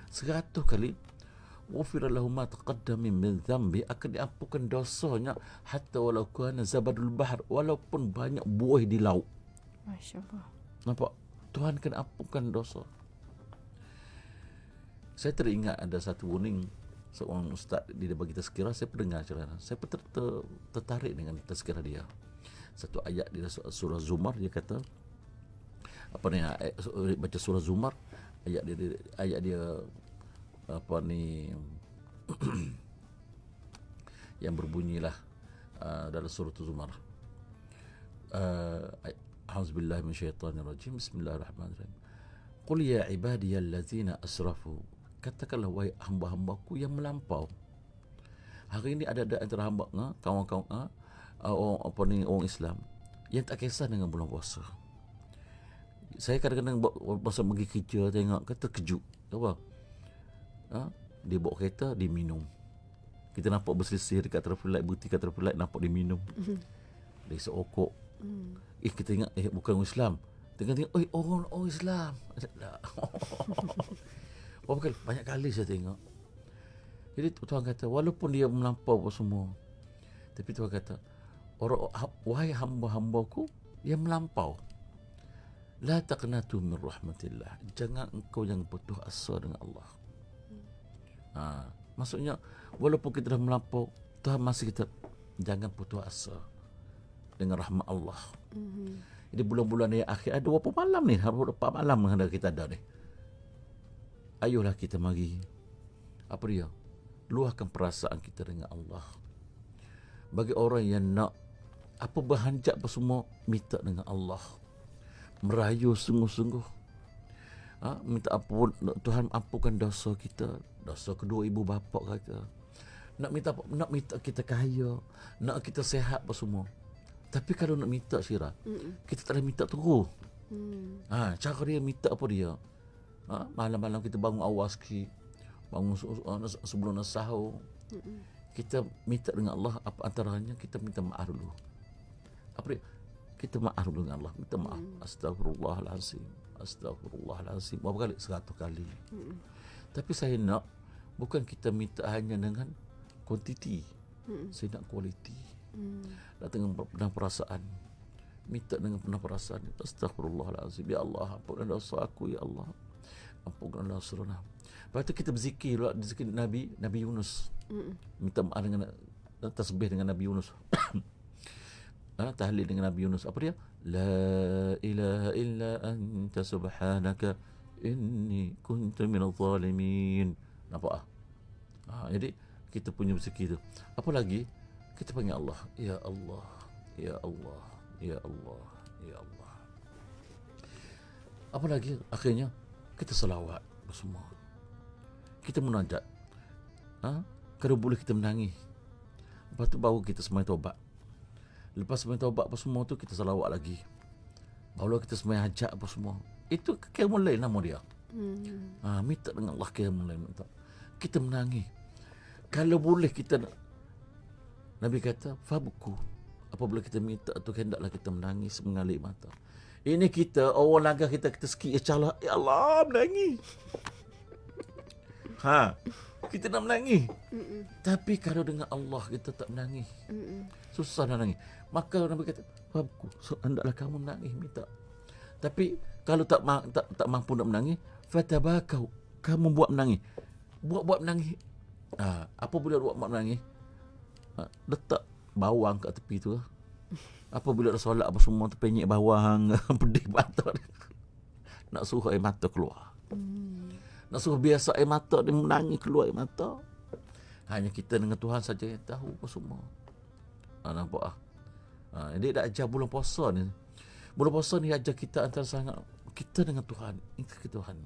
100 kali, ghufira lahu ma taqaddama min dhanbi, akan diampunkan dosanya, hatta walau kana zabadul bahr, walaupun banyak buih di laut. Masya-Allah. Nampak? Tuhan akan ampunkan dosa. Saya teringat ada satu warning seorang ustaz, dia bagi tazkirah. Saya pendengar cerita, saya tertarik dengan tazkirah dia. Satu ayat di surah Zumar, dia kata apa ni, baca surah Zumar, ayat dia apa ni yang berbunyilah dalam surah Zumar, a'udzubillahi minasyaitonirrajim, bismillahirrahmanirrahim, qul ya ibadiyallazina asrafu, katakanlah wahai hamba-hambaku yang melampau. Hari ini ada antara hamba kawan-kawan orang Islam yang tak kisah dengan bulan puasa. Saya kadang-kadang masa pergi kerja tengok kata terkejut. Apa? Dia bawa kereta, dia minum. Kita nampak berselisih dekat traffic light, berhenti kat traffic light, nampak dia minum. Dia isap rokok. Kita ingat bukan orang Islam. Tengok orang Islam. Banyak kali saya tengok. Jadi Tuhan kata walaupun dia melampau apa semua, tapi Tuhan kata wahai hamba-hambaku yang melampau, la taqnatu min rahmatillah. Jangan engkau yang putus asa dengan Allah. Maksudnya walaupun kita dah melampau, Tuhan masih kita jangan putus asa dengan rahmat Allah. Jadi bulan-bulan yang akhir ada berapa malam ni? Berapa malam yang kita ada ni? Ayolah kita mari luahkan perasaan kita dengan Allah. Bagi orang yang nak berhanjat apa semua, minta dengan Allah. Merayu sungguh-sungguh. Minta ampun, Tuhan ampunkan dosa kita, dosa kedua ibu bapa kata. Nak minta kita kaya, nak kita sihat apa semua. Tapi kalau nak minta Syirah, kita tak boleh minta terus. Cara dia minta apa dia? Malam-malam kita bangun awal sikit, bangun sebelum nak sahur. Kita minta dengan Allah, apa antaranya kita minta maaf dulu. Apa dia? Kita maaf dulu dengan Allah, minta maaf. Astaghfirullahalazim. Astaghfirullahalazim. Berapa kali? 100 kali. Tapi saya nak bukan kita minta hanya dengan kuantiti. Saya nak kualiti. Datang dengan perasaan. Minta dengan penuh perasaan. Astaghfirullahalazim. Ya Allah, ampunkan dosa aku ya Allah. Ampunkan dosa aku. Lepas tu kita berzikir Nabi Yunus. Minta maaf dengan tasbih dengan Nabi Yunus. Tahlil dengan Nabi Yunus. Apa dia? La ilaha illa anta subhanaka inni kuntu minadh zalimin. Nampak jadi kita punya berzikir tu. Apa lagi? Kita panggil Allah. Ya Allah. Ya Allah. Ya Allah. Ya Allah. Apa lagi? Akhirnya kita selawat bersama. Kita munajat. Kalau boleh kita menangis. Lepas tu baru kita sembahyang taubat. Lepas sembahyang taubat apa semua tu, kita salawat lagi. Baru kita sembahyang hajat apa semua. Itu qiyamul lail nama dia. Minta dengan Allah qiyamul lail. Kita menangis. Kalau boleh kita Nabi kata fabku. Apabila kita minta tu hendaklah kita menangis mengalir mata. Ini kita orang langgar kita sikit Allah, ya Allah menangis. Kita nak menangis. Tapi kalau dengan Allah kita tak menangis. Susah nak menangis. Maka Nabi kata, "Fabku, hendaklah kamu menangis minta." Tapi kalau tak mampu nak menangis, fatabakau, kamu buat menangis. Buat menangis. Apa boleh buat menangis? Letak bawang kat tepi tu. Apabila dah solat apa semua tu penyek bawang, pedih mata. Nak suruh air mata keluar. Nak suruh biasa air mata dia menangis keluar air mata. Hanya kita dengan Tuhan saja yang tahu apa semua. Nampak dia dah ajar bulan puasa ni. Bulan puasa ni ajar kita antara sangat kita dengan Tuhan. Itu ke Tuhan.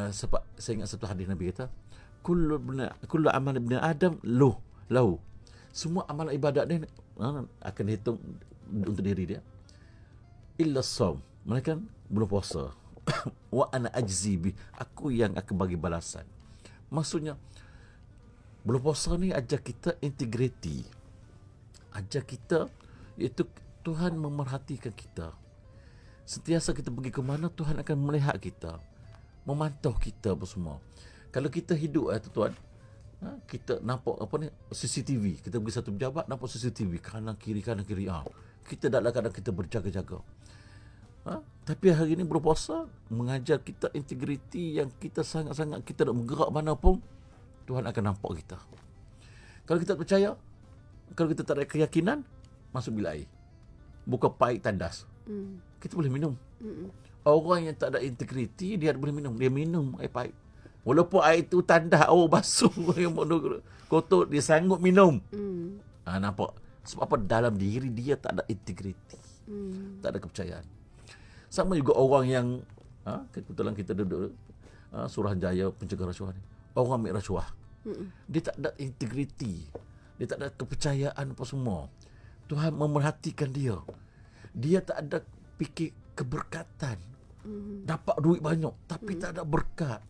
Sebab saya ingat satu hadis Nabi kata, kullu amal ibn Adam lahu. Semua amalan ibadat dia akan dihitung untuk diri dia. Illa shaum. Mereka bulan puasa. Wa ana ajzi bi. Aku yang akan bagi balasan. Maksudnya bulan puasa ni ajar kita integriti. Ajar kita iaitu Tuhan memerhatikan kita. Sentiasa kita pergi ke mana Tuhan akan melihat kita, memantau kita apa semua. Kalau kita hidup tuan, kita nampak CCTV, kita pergi satu pejabat nampak CCTV kanan kiri. Kita dalam keadaan kita berjaga-jaga. Tapi hari ini berpuasa mengajar kita integriti yang kita sangat-sangat kita nak bergerak mana pun Tuhan akan nampak kita. Kalau kita tak percaya, kalau kita tak ada keyakinan, masuk bilik air. Buka paip tandas. Kita boleh minum. Orang yang tak ada integriti dia boleh minum. Dia minum air paip. Walaupun air itu tandas awak basuh yang kotor, dia sanggup minum. Nampak? Sebab apa? Dalam diri dia tak ada integriti. Tak ada kepercayaan. Sama juga orang yang kebetulan kita duduk Suruhanjaya pencegah rasuah ni. Orang ambil rasuah. Dia tak ada integriti. Dia tak ada kepercayaan apa semua. Tuhan memerhatikan dia. Dia tak ada fikir keberkatan. Dapat duit banyak tapi tak ada berkat.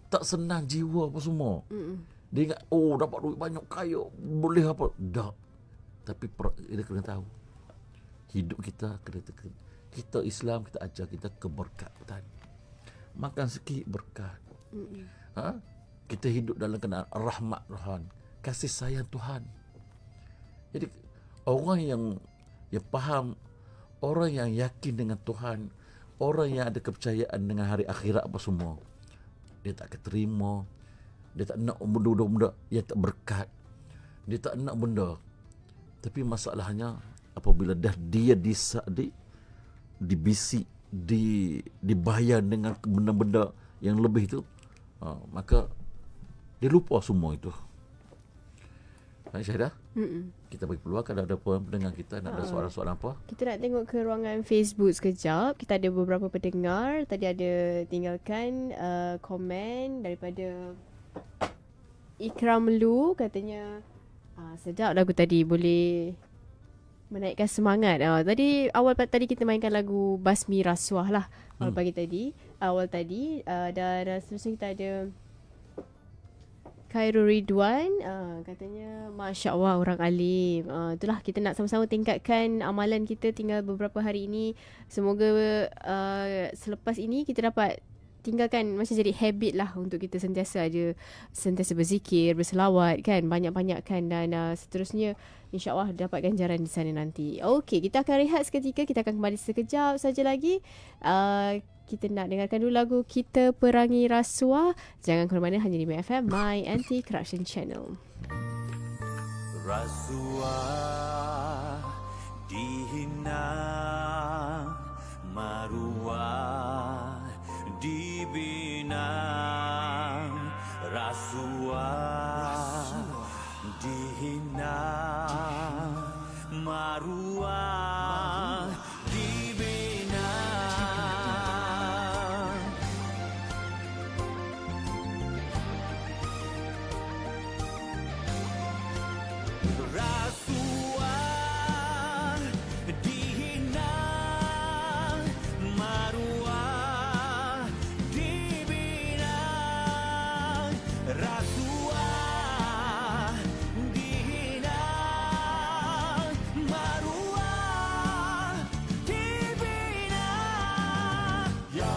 Tak senang jiwa apa semua. Dia ingat, dapat duit banyak, kaya, boleh apa. Tak. Tapi dia kena tahu, hidup kita Islam, kita ajar kita keberkatan. Makan sikit berkat. Kita hidup dalam kenaan rahmat Tuhan, kasih sayang Tuhan. Jadi orang yang faham, orang yang yakin dengan Tuhan, orang yang ada kepercayaan dengan hari akhirat apa semua, dia tak akan terima, dia tak nak benda-benda yang tak berkat, dia tak nak benda. Tapi masalahnya apabila dah dia dibisik, dibayar dengan benda-benda yang lebih tu, maka dia lupa semua itu. Syahidah, kita bagi peluang kalau ada pendengar kita nak ada soalan-soalan apa. Kita nak tengok ke ruangan Facebook sekejap. Kita ada beberapa pendengar. Tadi ada tinggalkan komen daripada Ikram Lu, katanya sedap lagu tadi, boleh menaikkan semangat. Tadi tadi kita mainkan lagu Basmi Rasuah lah awal tadi dan seterusnya kita ada Khairul Ridwan, katanya Masya Allah orang alim. Itulah, kita nak sama-sama tingkatkan amalan kita, tinggal beberapa hari ini. Semoga selepas ini kita dapat tinggalkan, macam jadi habit lah untuk kita sentiasa berzikir, berselawat kan, banyak-banyakkan, dan seterusnya insya-Allah dapat ganjaran di sana nanti. Okey, kita akan rehat seketika, kita akan kembali sekejap saja lagi. Kita nak dengarkan dulu lagu Kita Perangi Rasuah. Jangan ke mana, hanya di MyFM, My Anti-Corruption Channel. Rasuah dihina, maruah dibina. Rasuah dihina, maruah dibina. Rasuah dihina, maruah dibina. Rasuah dihina, maruah dibina. Ya,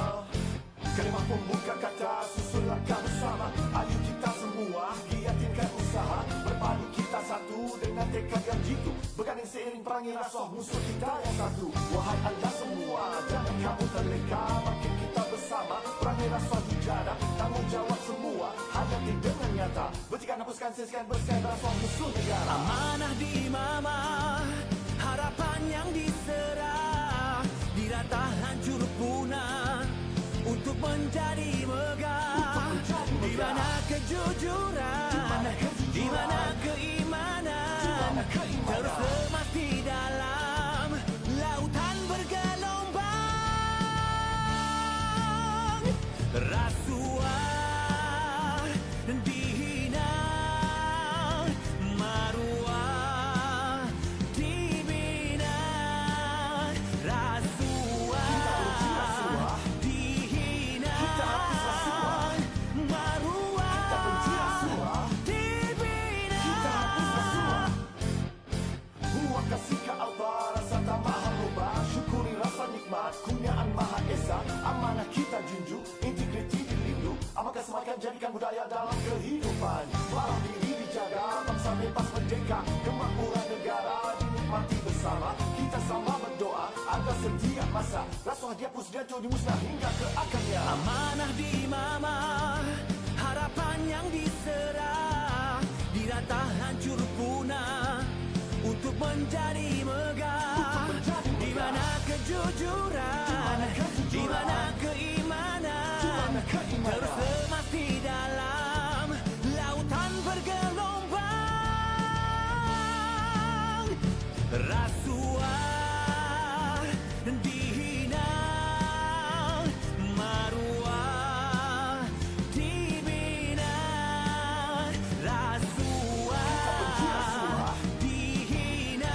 kalimah pembuka kata, susun langkah bersama. Ayo kita semua giatinkan usaha, berpadu kita satu dengan tekad yang jitu, berganding seiring perangi rasuah musuh kita yang satu. Wahai anda semua, jangan kamu terleka, makin kita bersama perangi rasuah hujada. Tanggungjawab semua hadapi dengan nyata, bertiga hapuskan, siskan, bersihkan rasuah musuh negara. Amanah di mama, harapan yang diserah, dirata hancur punah untuk menjadi megah. Di mana kejujuran, di mana keimanan, terus lemas di dalam lautan bergelombang. Rasuah dihina, maruah dibina. Rasuah dihina, maruah dibina. Buat kasih ke Allah, rasa tak maha lupa, syukuri rasa nikmat kurniaan Maha Esa. Amanah kita junjung, integriti dilindung, amalkan semakan jadikan budaya dalam kehidupan. Barang diri dijaga, bangsa bebas merdeka, kemakmuran negara dinikmati bersama. Kita sama berdoa agar setiap masa rasuah dihapus, dihancur, dimusnah hingga ke akarnya. Amanah di mama, harapan yang diserah, dirata hancur punah untuk menjadi megah. Di mana kejujuran, di mana keimanan, terus lemas di dalam lautan bergelombang. Rasuah dihina, maruah dibina. Rasuah dihina,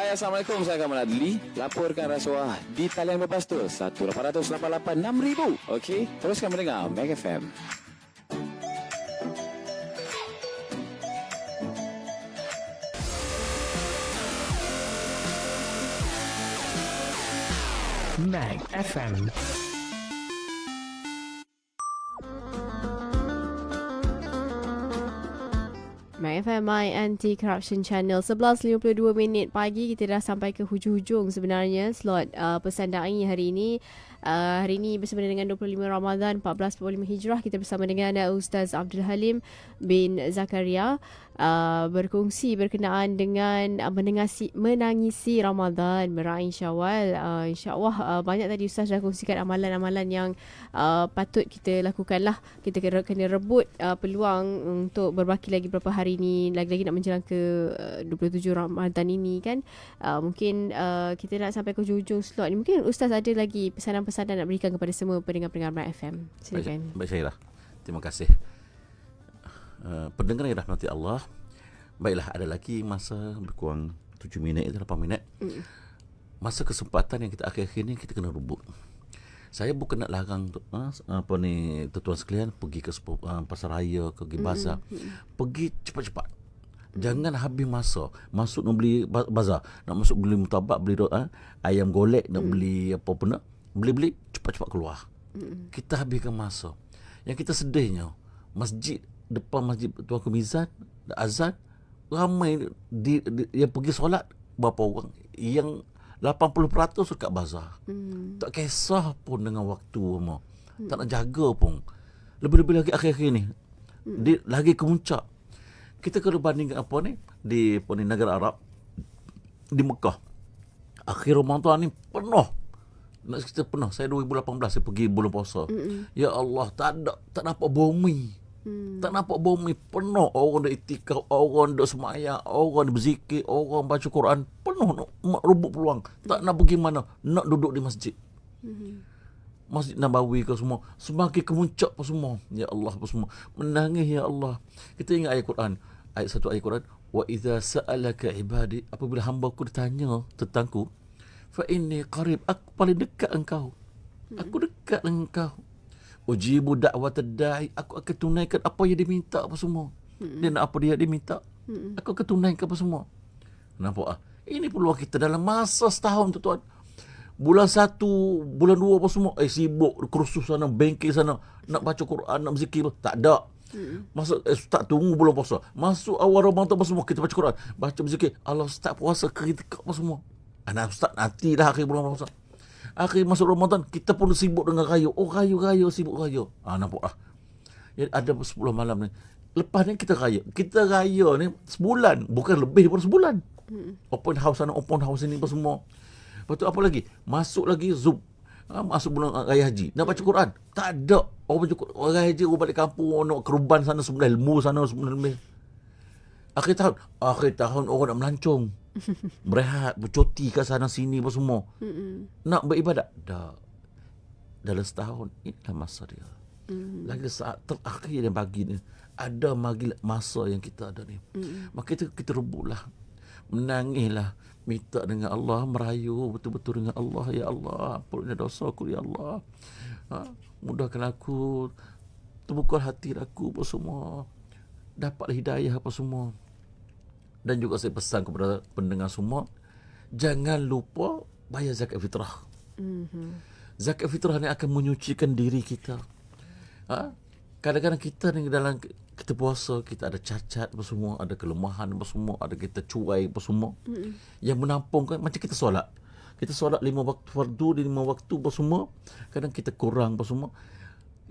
Hai, Assalamualaikum. Saya Kamal Adli. Laporkan rasuah di talian bebas tu 1-800-888-6000. Okey, teruskan mendengar Meg FM. Mag FM. Mag FM, My Anti-Corruption Channel. 11.52 minit pagi, kita dah sampai ke hujung-hujung sebenarnya slot pesan da'i hari ini. Hari ini bersama dengan 25 Ramadan 1445 Hijrah, kita bersama dengan Ustaz Abdul Halim bin Zakaria berkongsi berkenaan dengan menangisi Ramadan, meraih Syawal. InsyaAllah banyak tadi Ustaz dah kongsikan amalan-amalan yang patut kita lakukan lah. Kita kena rebut peluang untuk berbaki lagi beberapa hari ni, lagi-lagi nak menjelang ke 27 Ramadan ini kan. Mungkin kita nak sampai ke hujung slot ni. Mungkin Ustaz ada lagi pesanan-pesanan nak berikan kepada semua pendengar-pendengar Mag FM. Silakan. Baik Syairah, terima kasih. Pendengar yang rahmati Allah, baiklah, ada lagi masa berkurang 7 minit, 8 minit. Masa kesempatan yang kita akhir-akhir ni kita kena rebut. Saya bukan nak larang tuan sekalian pergi ke pasar raya, ke bazar. Pergi cepat-cepat. Jangan habis masa masuk nak beli bazar, nak masuk beli mutabak, beli ayam golek, nak beli apa pun nak beli cepat-cepat keluar. Kita habiskan masa. Yang kita sedihnya, masjid, depan masjid Tuanku Mizan azan, ramai yang pergi solat berapa orang, yang 80% dekat bazar. Tak kisah pun dengan waktu semua. Tak nak jaga pun. Lebih-lebih lagi akhir-akhir ni, lagi kemuncak. Kita kalau bandingkan di negara Arab, di Mekah, akhir Ramadan ni penuh. Nak cerita penuh. Saya 2018 saya pergi bulan puasa. Ya Allah, tak nampak bumi. Tak nampak bumi, penuh orang dah itikaf, orang dah semayang, orang dah berzikir, orang baca Quran, penuh nak rebut peluang. Tak nak pergi mana, nak duduk di masjid. Masjid Nabawi ke semua, semakin kemuncak apa semua. Ya Allah apa semua, menangis ya Allah. Kita ingat ayat Quran, ayat Quran, wa idza sa'alaka ibadi, apabila hamba-Ku ditanya tentangku, fa inni qarib, aku paling dekat engkau. Aku dekat dengan engkau. Ujibu da'watad da'i, aku akan tunaikan apa yang dia minta apa semua. Dia nak apa dia minta, aku akan tunaikan apa semua. Nampak ini peluang kita dalam masa setahun tuan. Bulan 1, bulan 2 apa semua sibuk kursus sana, bengkel sana, nak baca Quran, nak berzikir, tak ada. Masuk tak tunggu bulan puasa. Masuk awal Ramadan apa semua kita baca Quran, baca berzikir. Allah start puasa ketika apa semua. Anak ustaz nantilah akhir bulan puasa. Akhir masuk Ramadan kita pun sibuk dengan rayu. Rayu sibuk rayu. Nampak lah. Jadi ada 10 malam ni. Lepas ni kita raya. Kita raya ni sebulan, bukan lebih daripada sebulan. Open house sana, open house ni apa semua. Lepas tu apa lagi? Masuk lagi Zoom. Masuk bulan Raya Haji. Nak baca Quran? Tak ada. Orang baca Quran, Raya Haji, orang balik kampung, nak keruban sana, sebenarnya ilmu sana, sebenarnya. Akhir tahun orang nak melancong. Berehat, bercuti kat sana sini apa semua. Nak beribadat? Tak. Dalam setahun, inilah masa dia. Lagi saat terakhir yang bagi ni, ada masa yang kita ada ni. Maka kita rebutlah. Menangislah, minta dengan Allah, merayu betul-betul dengan Allah. Ya Allah, ampunkan dosaku ya Allah. Mudahkan aku, terbuka hati aku apa semua, dapat hidayah apa semua. Dan juga saya pesan kepada pendengar semua, jangan lupa bayar zakat fitrah. Zakat fitrah ni akan menyucikan diri kita. Kadang-kadang kita ni dalam kita puasa, kita ada cacat apa semua, ada kelemahan apa semua, ada kita cuai apa semua. Yang menampungkan, macam kita solat. Kita solat 5 waktu fardu, 5 waktu apa semua. Kadang kita kurang apa semua.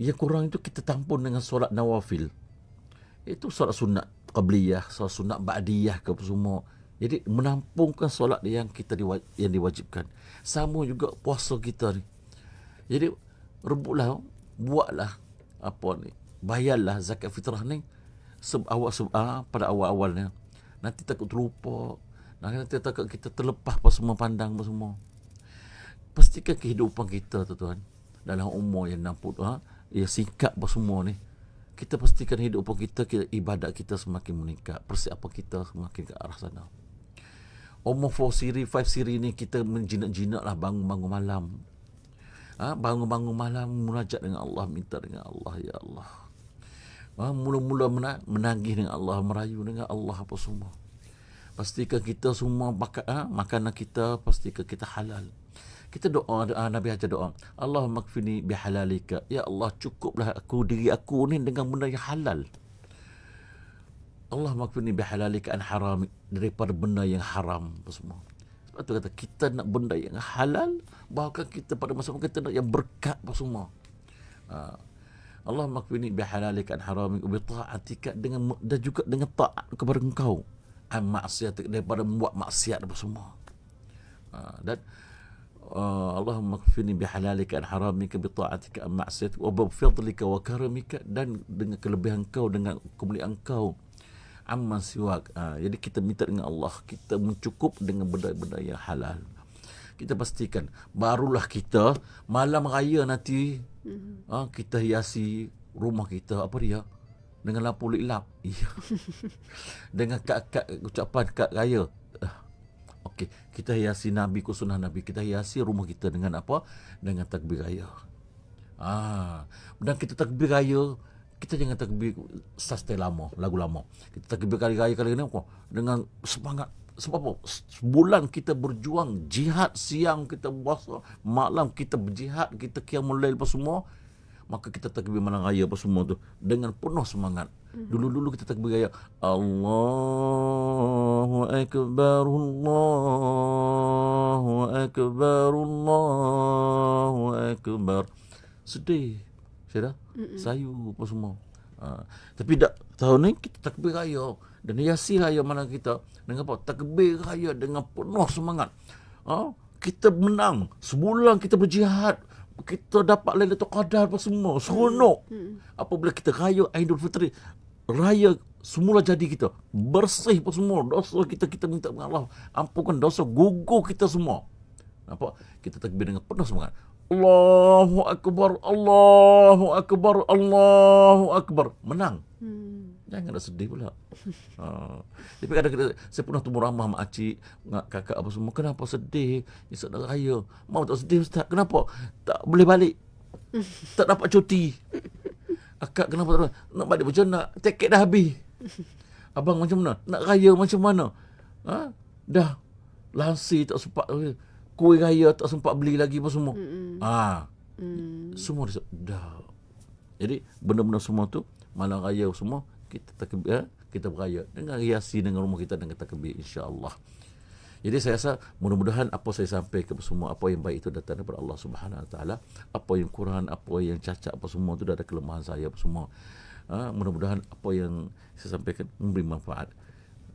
Yang kurang itu kita tampun dengan solat nawafil. Itu solat sunat qabliyah, solat sunat ba'diyah ke apa semua. Jadi menampungkan solat yang kita yang diwajibkan. Sama juga puasa kita ni. Jadi rebutlah, buatlah bayarlah zakat fitrah ni pada awal-awalnya. Nanti takut terlupa, nanti takut kita terlepas apa semua pandang apa semua. Pastikan kehidupan kita tuan dalam umur yang 60 yang singkat apa semua ni, kita pastikan hidup kita ibadat kita semakin meningkat, persiapan kita semakin ke arah sana. Umur 4 siri, 5 siri ni kita menjinak-jinak lah bangun-bangun malam. Bangun-bangun malam munajat dengan Allah, minta dengan Allah, ya Allah. Mula-mula menagih dengan Allah, merayu dengan Allah apa semua. Pastikan kita semua makanan kita pastikan kita halal. Kita doa, Nabi ajar doa, Allahumma kfini bihalalika. Ya Allah, cukuplah diri aku ni dengan benda yang halal. Allahumma kfini bihalalika an harami, daripada benda yang haram apa semua. Sebab tu kata kita nak benda yang halal, bahkan kita pada masa kita nak yang berkat apa semua. Allahumma kfini bihalalika an harami wa bi ta'atika, dengan dan juga dengan taat kepada engkau. An maksiat, daripada membuat maksiat apa semua. Dan Allahumma kfini bihalalika an haramika bi ta'atika an maksiat wa bi fadlika wa karamika, dan dengan kelebihan kau, dengan kemuliaan kau, amman siwak. Jadi kita minta dengan Allah, kita mencukup dengan benda-benda yang halal. Kita pastikan barulah kita malam raya nanti kita hiasi rumah kita apa dia dengan lampu lilap. Dengan kad ucapan kad raya. Okey, kita hiasi Nabi, sunnah Nabi, kita hiasi rumah kita dengan apa? Dengan takbir raya. Dan kita takbir raya, kita jangan takbir sastai lama, lagu lama. Kita takbir kali raya kali ni dengan semangat. Sebab apa? Sebulan kita berjuang, jihad, siang kita puasa, malam kita berjihad, kita qiyamul lail apa semua. Maka kita takbir malam raya apa semua tu dengan penuh semangat. Dulu-dulu kita takbir raya, Allahu akbar, Allahu akbar, Allahu akbar. Sedih. Saya dah sayu apa semua. Tapi tahun ni kita takbir raya dan hiasi raya mana kita dengan apa? Takbir raya dengan penuh semangat. Kita menang. Sebulan kita berjihad. Kita dapat Lailatul Qadar apa semua. Seronok. Apabila kita raya Aidil Fitri, raya semula jadi kita. Bersih apa semua. Dosa kita minta kepada Allah. Ampunkan dosa gugur kita semua. Nampak? Kita takbir dengan penuh semangat. Allahu akbar, Allahu akbar, Allahu akbar. Menang. Jangan nak sedih pula. Tapi kadang-kadang saya pernah tumbuh ramah mak acik, kakak apa semua. Kenapa sedih? Esok dah raya. Mau tak sedih Ustaz? Kenapa? Tak boleh balik. Tak dapat cuti. Akak kenapa tak nak balik macam nak? Tiket dah habis. Abang macam mana? Nak raya macam mana? Dah lansir tak sempat. Kuih raya tak sempat beli lagi apa semua. Semua dah. Jadi benda-benda semua tu malam raya semua kita takbir, kita beraya dengan hiasi dengan rumah kita dengan takbir, insya-Allah. Jadi saya rasa mudah-mudahan apa saya sampaikan semua, apa yang baik itu datang daripada Allah Subhanahu Wa Taala, apa yang kurang, apa yang cacat apa semua itu ada kelemahan saya apa semua. Mudah-mudahan apa yang saya sampaikan memberi manfaat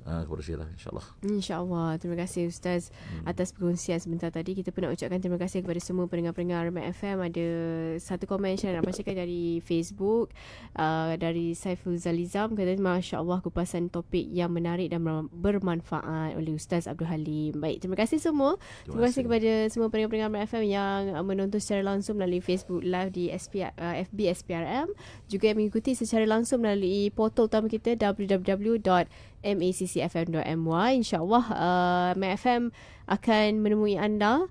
kepada Syirah, insyaAllah. InsyaAllah. Terima kasih Ustaz atas perkongsian sebentar tadi. Kita pun nak ucapkan terima kasih kepada semua pendengar-pendengar Mac FM. Ada satu komen saya nak bacakan dari Facebook, dari Saiful Zalizam. Kata, Masya Allah, kupasan topik yang menarik dan bermanfaat oleh Ustaz Abdul Halim. Baik, terima kasih semua. Terima kasih kepada semua pendengar-pendengar Mac FM yang menonton secara langsung melalui Facebook Live di FB SPRM. Juga yang mengikuti secara langsung melalui portal utama kita www.maccfm.my. InsyaAllah Mac FM akan menemui anda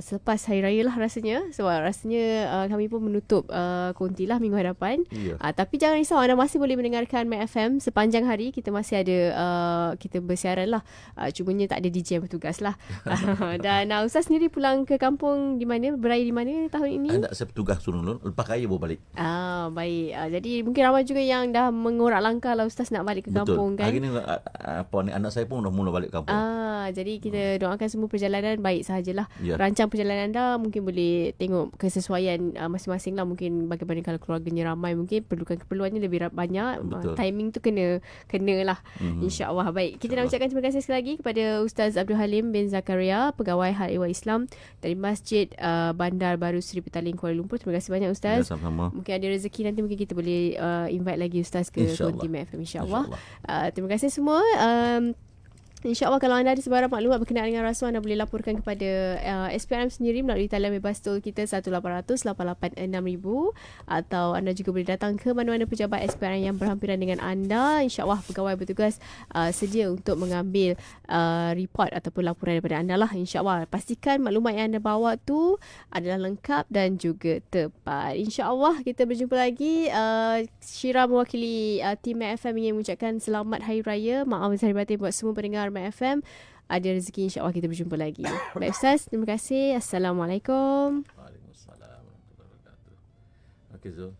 selepas Hari Raya lah rasanya. Sebab rasanya kami pun menutup konti lah minggu hadapan. Tapi jangan risau, anda masih boleh mendengarkan Mac FM sepanjang hari. Kita masih ada kita bersiaran lah. Cumanya tak ada DJ yang bertugas lah. Dan Ustaz sendiri pulang ke kampung di mana? Beraya di mana tahun ini? Saya bertugas dulu. Lepas raya baru balik. Baik. Jadi mungkin ramai juga yang dah mengorak langkah lah Ustaz nak balik ke kampung. Betul. Kan? Hari ni anak saya pun dah mula balik kampung. Jadi kita doakan semua perjalanan baik sahajalah. Rancang perjalanan anda mungkin boleh tengok kesesuaian masing-masing lah. Mungkin bagaimana kalau keluarganya ramai, mungkin perlukan keperluannya lebih banyak. Timing tu kena lah. InsyaAllah. Baik, kita nak ucapkan terima kasih sekali lagi kepada Ustaz Abdul Halim bin Zakaria, Pegawai Hal Ehwal Islam dari Masjid Bandar Baru Seri Petaling, Kuala Lumpur. Terima kasih banyak Ustaz. Sama-sama. Mungkin ada rezeki nanti mungkin kita boleh invite lagi Ustaz ke konti Mac FM, insyaAllah. Terima kasih semua. InsyaAllah kalau anda ada sebarang maklumat berkenaan dengan rasuah, anda boleh laporkan kepada SPRM sendiri melalui talian bebas tol kita 1800-886-6000, atau anda juga boleh datang ke mana-mana pejabat SPRM yang berhampiran dengan anda. InsyaAllah pegawai bertugas sedia untuk mengambil report ataupun laporan daripada anda lah. InsyaAllah pastikan maklumat yang anda bawa tu adalah lengkap dan juga tepat. InsyaAllah kita berjumpa lagi. Syira mewakili tim Mac FM ingin mengucapkan selamat Hari Raya. Maaf besar batin buat semua pendengar Mac FM. Ada rezeki, insyaAllah kita berjumpa lagi. Baik Ustaz, terima kasih. Assalamualaikum. Waalaikumsalam warahmatullahi wabarakatuh. Okey Zul.